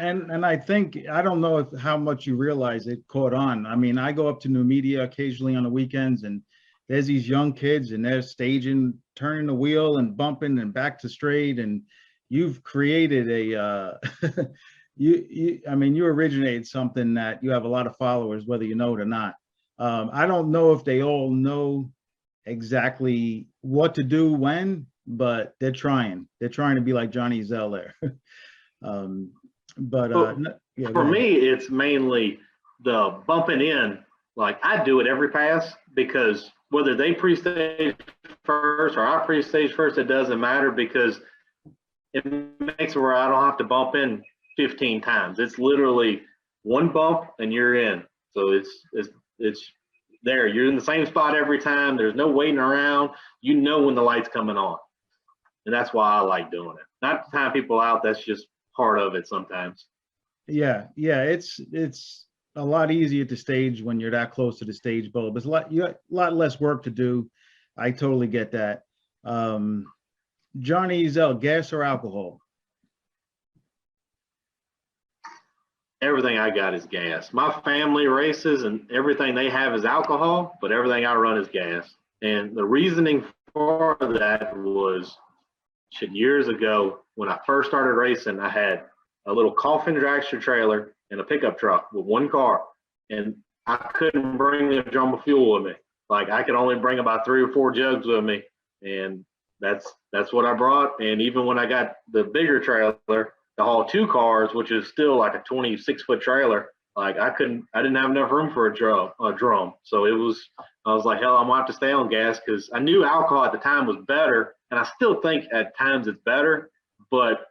And I think, I don't know how much you realize it caught on. I mean, I go up to New Media occasionally on the weekends, and there's these young kids and they're staging, turning the wheel and bumping and back to straight. And you've created a, I mean, you originated something that you have a lot of followers, whether you know it or not. I don't know if they all know exactly what to do when, but they're trying. They're trying to be like Johnny Zell there. Yeah, for me, it's mainly the bumping in. Like, I do it every pass, because whether they pre-stage first or I pre-stage first, it doesn't matter, because it makes it where I don't have to bump in 15 times. It's literally one bump and you're in. So it's there. You're in the same spot every time. There's no waiting around. You know when the light's coming on. And that's why I like doing it. Not to time people out. That's just part of it sometimes. Yeah, it's a lot easier to stage when you're that close to the stage bulb. It's you got a lot less work to do. I totally get that. Johnny Zell, gas or alcohol? Everything I got is gas. My family races and everything they have is alcohol, but everything I run is gas. And the reasoning for that was years ago when I first started racing, I had a little coffin dragster trailer and a pickup truck with one car, and I couldn't bring a drum of fuel with me. Like, I could only bring about 3 or 4 jugs with me, and that's what I brought. And even when I got the bigger trailer to haul 2 cars, which is still like a 26-foot trailer, like I didn't have enough room for a drum. So I was like, hell, I'm gonna have to stay on gas, because I knew alcohol at the time was better, and I still think at times it's better, but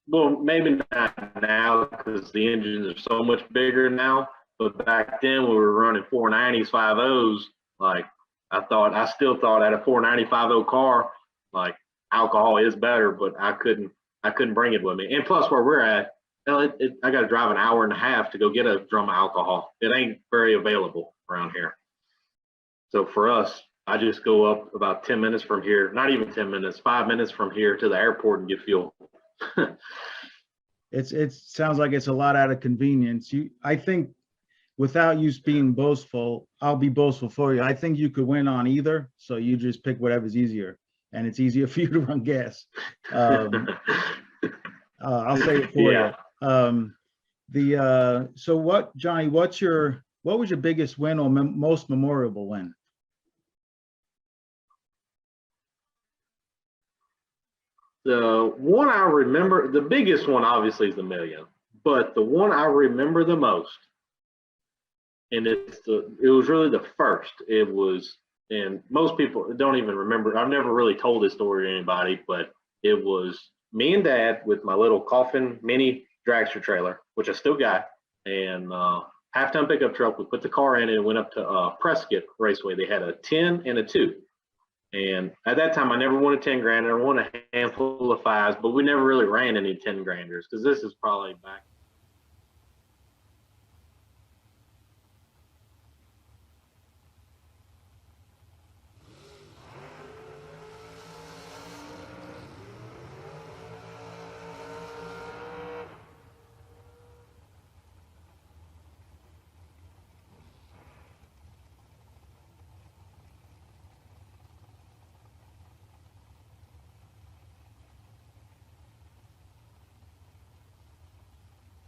well, maybe not now, because the engines are so much bigger now. But back then, we were running 490s, 50s. Like, I still thought at a 490 50 car, like, alcohol is better, but I couldn't bring it with me. And plus, where we're at, I got to drive an hour and a half to go get a drum of alcohol. It ain't very available around here. So for us, I just go up about 10 minutes from here, not even 10 minutes, 5 minutes from here to the airport and get fuel. It sounds like it's a lot out of convenience. I think, without you being boastful, I'll be boastful for you. I think you could win on either. So you just pick whatever's easier, and it's easier for you to run gas. I'll say it for you. So what, Johnny? What was your biggest win or most memorable win? The one I remember, the biggest one obviously is the million, but the one I remember the most, and it was really the first. It was, and most people don't even remember. I've never really told this story to anybody, but it was me and Dad with my little coffin mini dragster trailer, which I still got, and half-ton pickup truck. We put the car in it and went up to Prescott Raceway. They had a 10 and a 2. And at that time, I never won a 10 grand. I won a handful of 5s, but we never really ran any 10 granders, because this is probably back.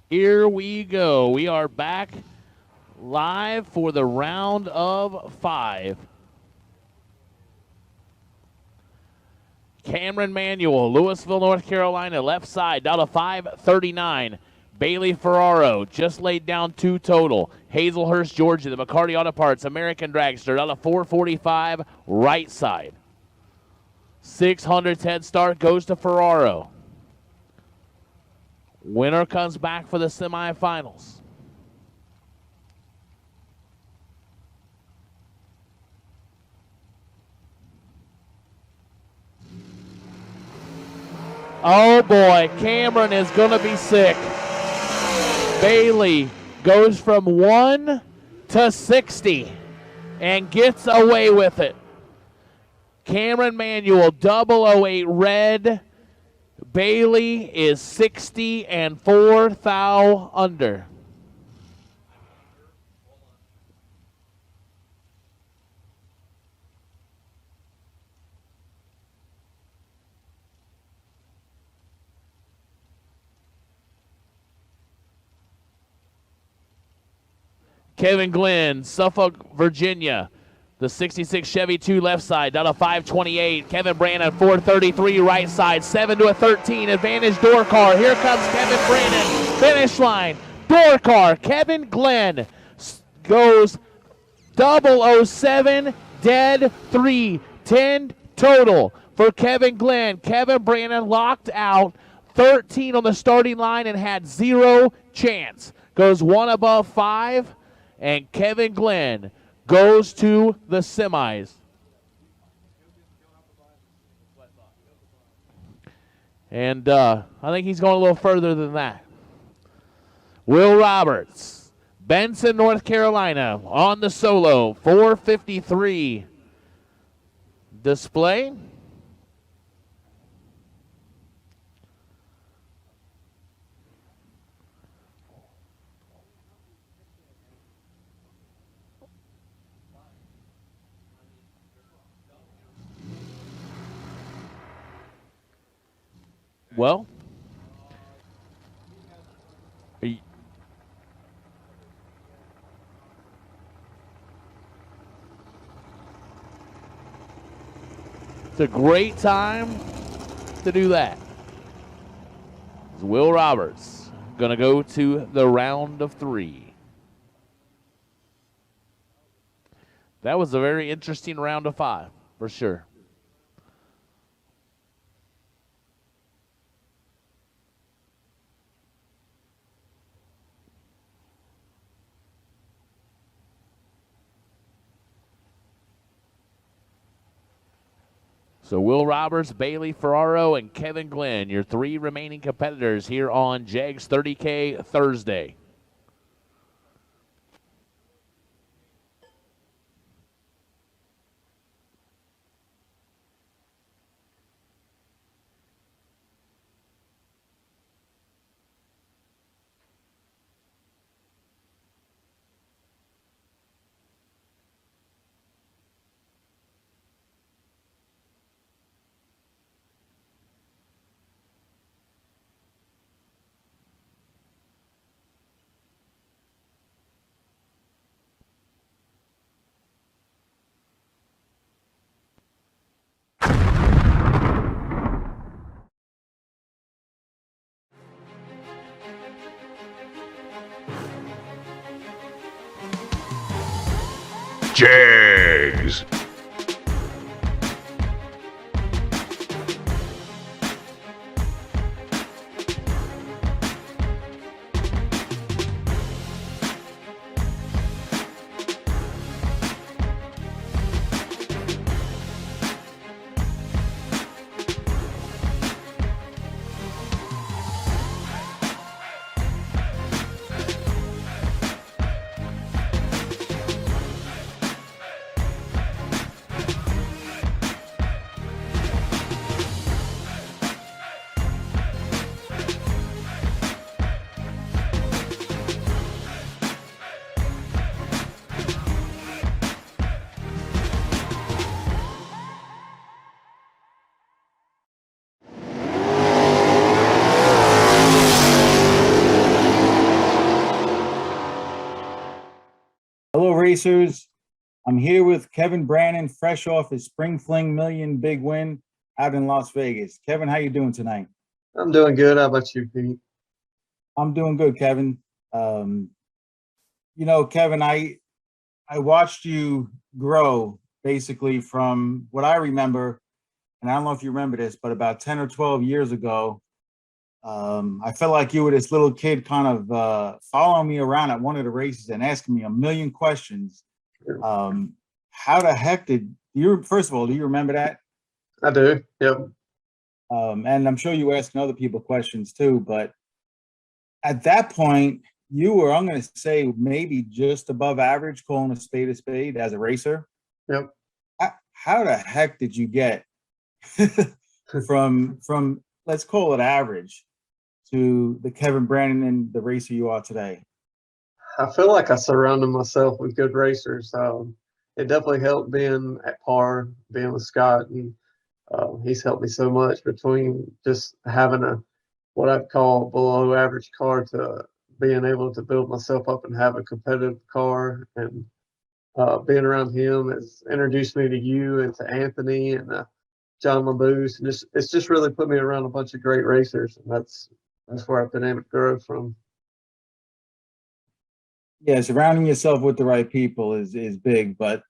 Here we go. We are back live for the round of 5. Cameron Manuel, Louisville, North Carolina, left side, down to 5:39. Bailey Ferraro just laid down 2 total. Hazelhurst, Georgia, the McCarty Auto Parts, American Dragster, down to 4:45, right side. 600 head start goes to Ferraro. Winner comes back for the semifinals. Oh boy, Cameron is going to be sick. Bailey goes from 1 to 60 and gets away with it. Cameron Manuel, 008 red, Bailey is 60 and 4 thou under. Kevin Glenn, Suffolk, Virginia. The 66 Chevy 2 left side, down to 528. Kevin Brandon, 433 right side, 7 to a 13. Advantage door car. Here comes Kevin Brandon. Finish line. Door car. Kevin Glenn goes 007, dead 3. 10 total for Kevin Glenn. Kevin Brandon locked out 13 on the starting line and had 0 chance. Goes 1 above 5. And Kevin Glenn goes to the semis. And I think he's going a little further than that. Will Roberts, Benson, North Carolina, on the solo, 453 display. Well, it's a great time to do that. Will Roberts going to go to the round of 3. That was a very interesting round of 5, for sure. So Will Roberts, Bailey Ferraro, and Kevin Glenn, your 3 remaining competitors here on JEGS 30K Thursday. JEGS. Hello, racers. I'm here with Kevin Brandon, fresh off his Spring Fling Million big win out in Las Vegas. Kevin, how you doing tonight? I'm doing good. How about you, Pete? I'm doing good, Kevin. Kevin, I watched you grow basically from what I remember, and I don't know if you remember this, but about 10 or 12 years ago, I felt like you were this little kid kind of following me around at one of the races and asking me a million questions. How the heck first of all, do you remember that? I do, yep. And I'm sure you were asking other people questions too, but at that point, you were, I'm going to say, maybe just above average, calling a spade as a racer. Yep. How the heck did you get from let's call it average, to the Kevin Brandon and the racer you are today? I feel like I surrounded myself with good racers. It definitely helped being at par, being with Scott, and he's helped me so much between just having what I'd call below average car to being able to build myself up and have a competitive car. And being around him has introduced me to you and to Anthony and John Laboose. And it's just really put me around a bunch of great racers, and that's where I've been able to grow from. Yeah, surrounding yourself with the right people is big, but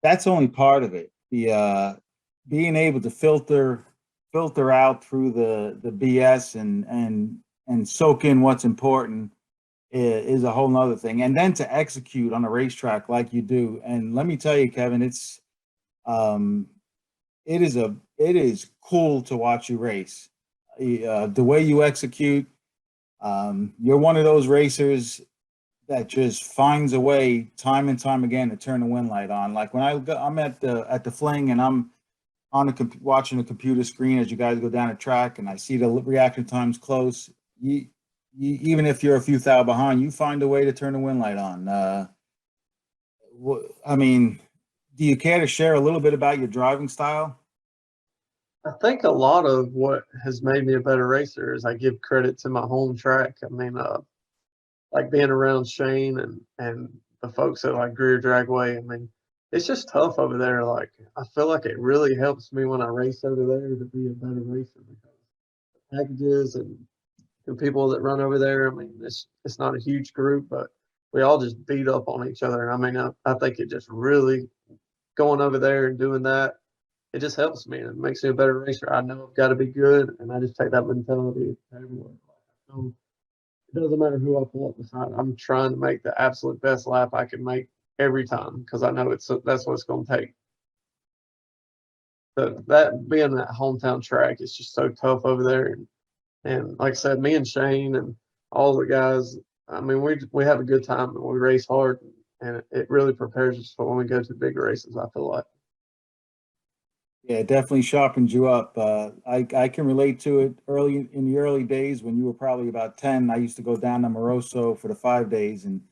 that's only part of it. The being able to filter out through the BS and soak in what's important is a whole nother thing. And then to execute on a racetrack like you do. And let me tell you, Kevin, it is cool to watch you race. The way you execute, you're one of those racers that just finds a way time and time again to turn the wind light on. Like when I'm at the Fling and I'm on watching the computer screen as you guys go down the track, and I see the reaction times close. You even if you're a few thou behind, you find a way to turn the wind light on. I mean, do you care to share a little bit about your driving style? I think a lot of what has made me a better racer is I give credit to my home track. I mean, like being around Shane and the folks at like Greer Dragway. I mean, it's just tough over there. Like, I feel like it really helps me when I race over there to be a better racer because the packages and the people that run over there. I mean, it's not a huge group, but we all just beat up on each other. And I mean, I think it just really going over there and doing that, it just helps me and it makes me a better racer. I know I've got to be good, and I just take that mentality everywhere. It doesn't matter who I pull up beside. I'm trying to make the absolute best lap I can make every time because I know that's what it's going to take. So that being that hometown track, it's just so tough over there. And like I said, me and Shane and all the guys, I mean, we have a good time and we race hard, and it really prepares us for when we go to big races, I feel like. Yeah, it definitely sharpens you up. I can relate to it in the early days when you were probably about 10. I used to go down to Moroso for the 5 days. And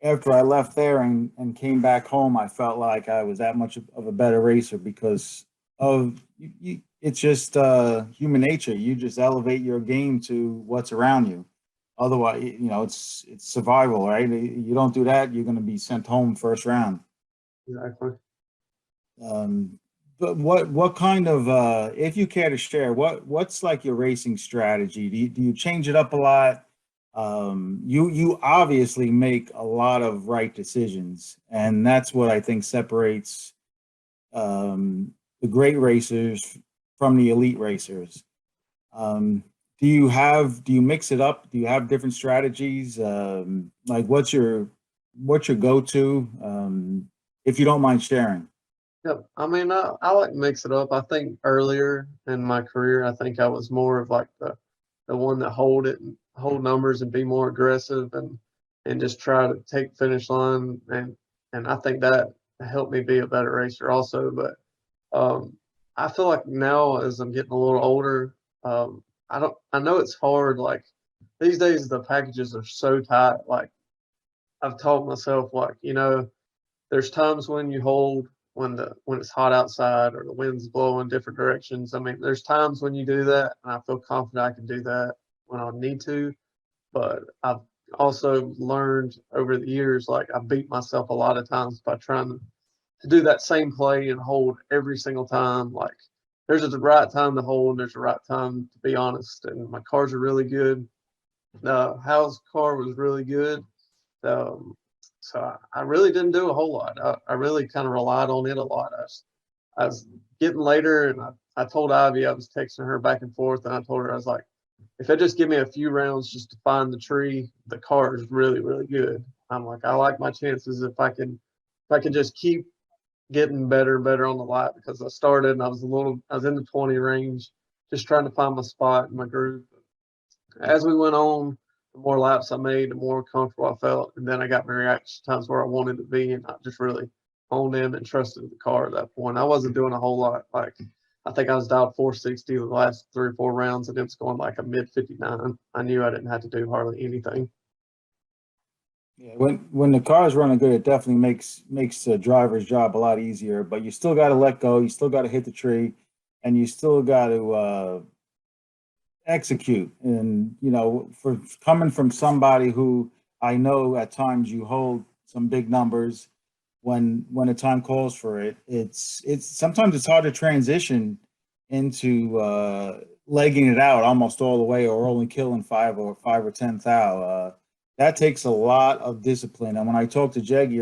after I left there and came back home, I felt like I was that much of a better racer because of it's just human nature. You just elevate your game to what's around you. Otherwise, it's survival, right? You don't do that, you're going to be sent home first round. Exactly. But what kind of, if you care to share, what's like your racing strategy? Do you change it up a lot? You obviously make a lot of right decisions, and that's what I think separates the great racers from the elite racers. Do you mix it up? Do you have different strategies? Like what's your go-to? If you don't mind sharing. Yep. I mean, I like to mix it up. I think earlier in my career, I think I was more of like the one that hold numbers and be more aggressive and just try to take the finish line. And I think that helped me be a better racer also. But I feel like now as I'm getting a little older, I know it's hard. Like these days, the packages are so tight. Like I've taught myself, like, there's times when you hold when it's hot outside or the wind's blowing different directions. I mean, there's times when you do that, and I feel confident I can do that when I need to. But I've also learned over the years, like I beat myself a lot of times by trying to do that same play and hold every single time. Like there's a right time to hold and there's a right time to be honest. And my cars are really good. Hal's car was really good. So I really didn't do a whole lot. I really kind of relied on it a lot. I was getting later, and I told Ivy, I was texting her back and forth, and I told her, I was like, if they just give me a few rounds just to find the tree, the car is really, really good. I'm like, I like my chances if I can just keep getting better and better on the lap, because I started and I was in the 20 range, just trying to find my spot and my groove. As we went on, the more laps I made, the more comfortable I felt. And then I got my reaction times where I wanted to be, and I just really honed in and trusted the car at that point. I wasn't doing a whole lot. Like I think I was dialed 460 the last 3 or 4 rounds, and it was going like a mid 59. I knew I didn't have to do hardly anything. Yeah, when the car's running good, it definitely makes the driver's job a lot easier. But you still got to let go. You still got to hit the tree, and you still got to execute. And for coming from somebody who I know at times you hold some big numbers when the time calls for it. It's sometimes it's hard to transition into legging it out almost all the way, or only killing 5 or 10 thou. That takes a lot of discipline. And when I talked to Jeggy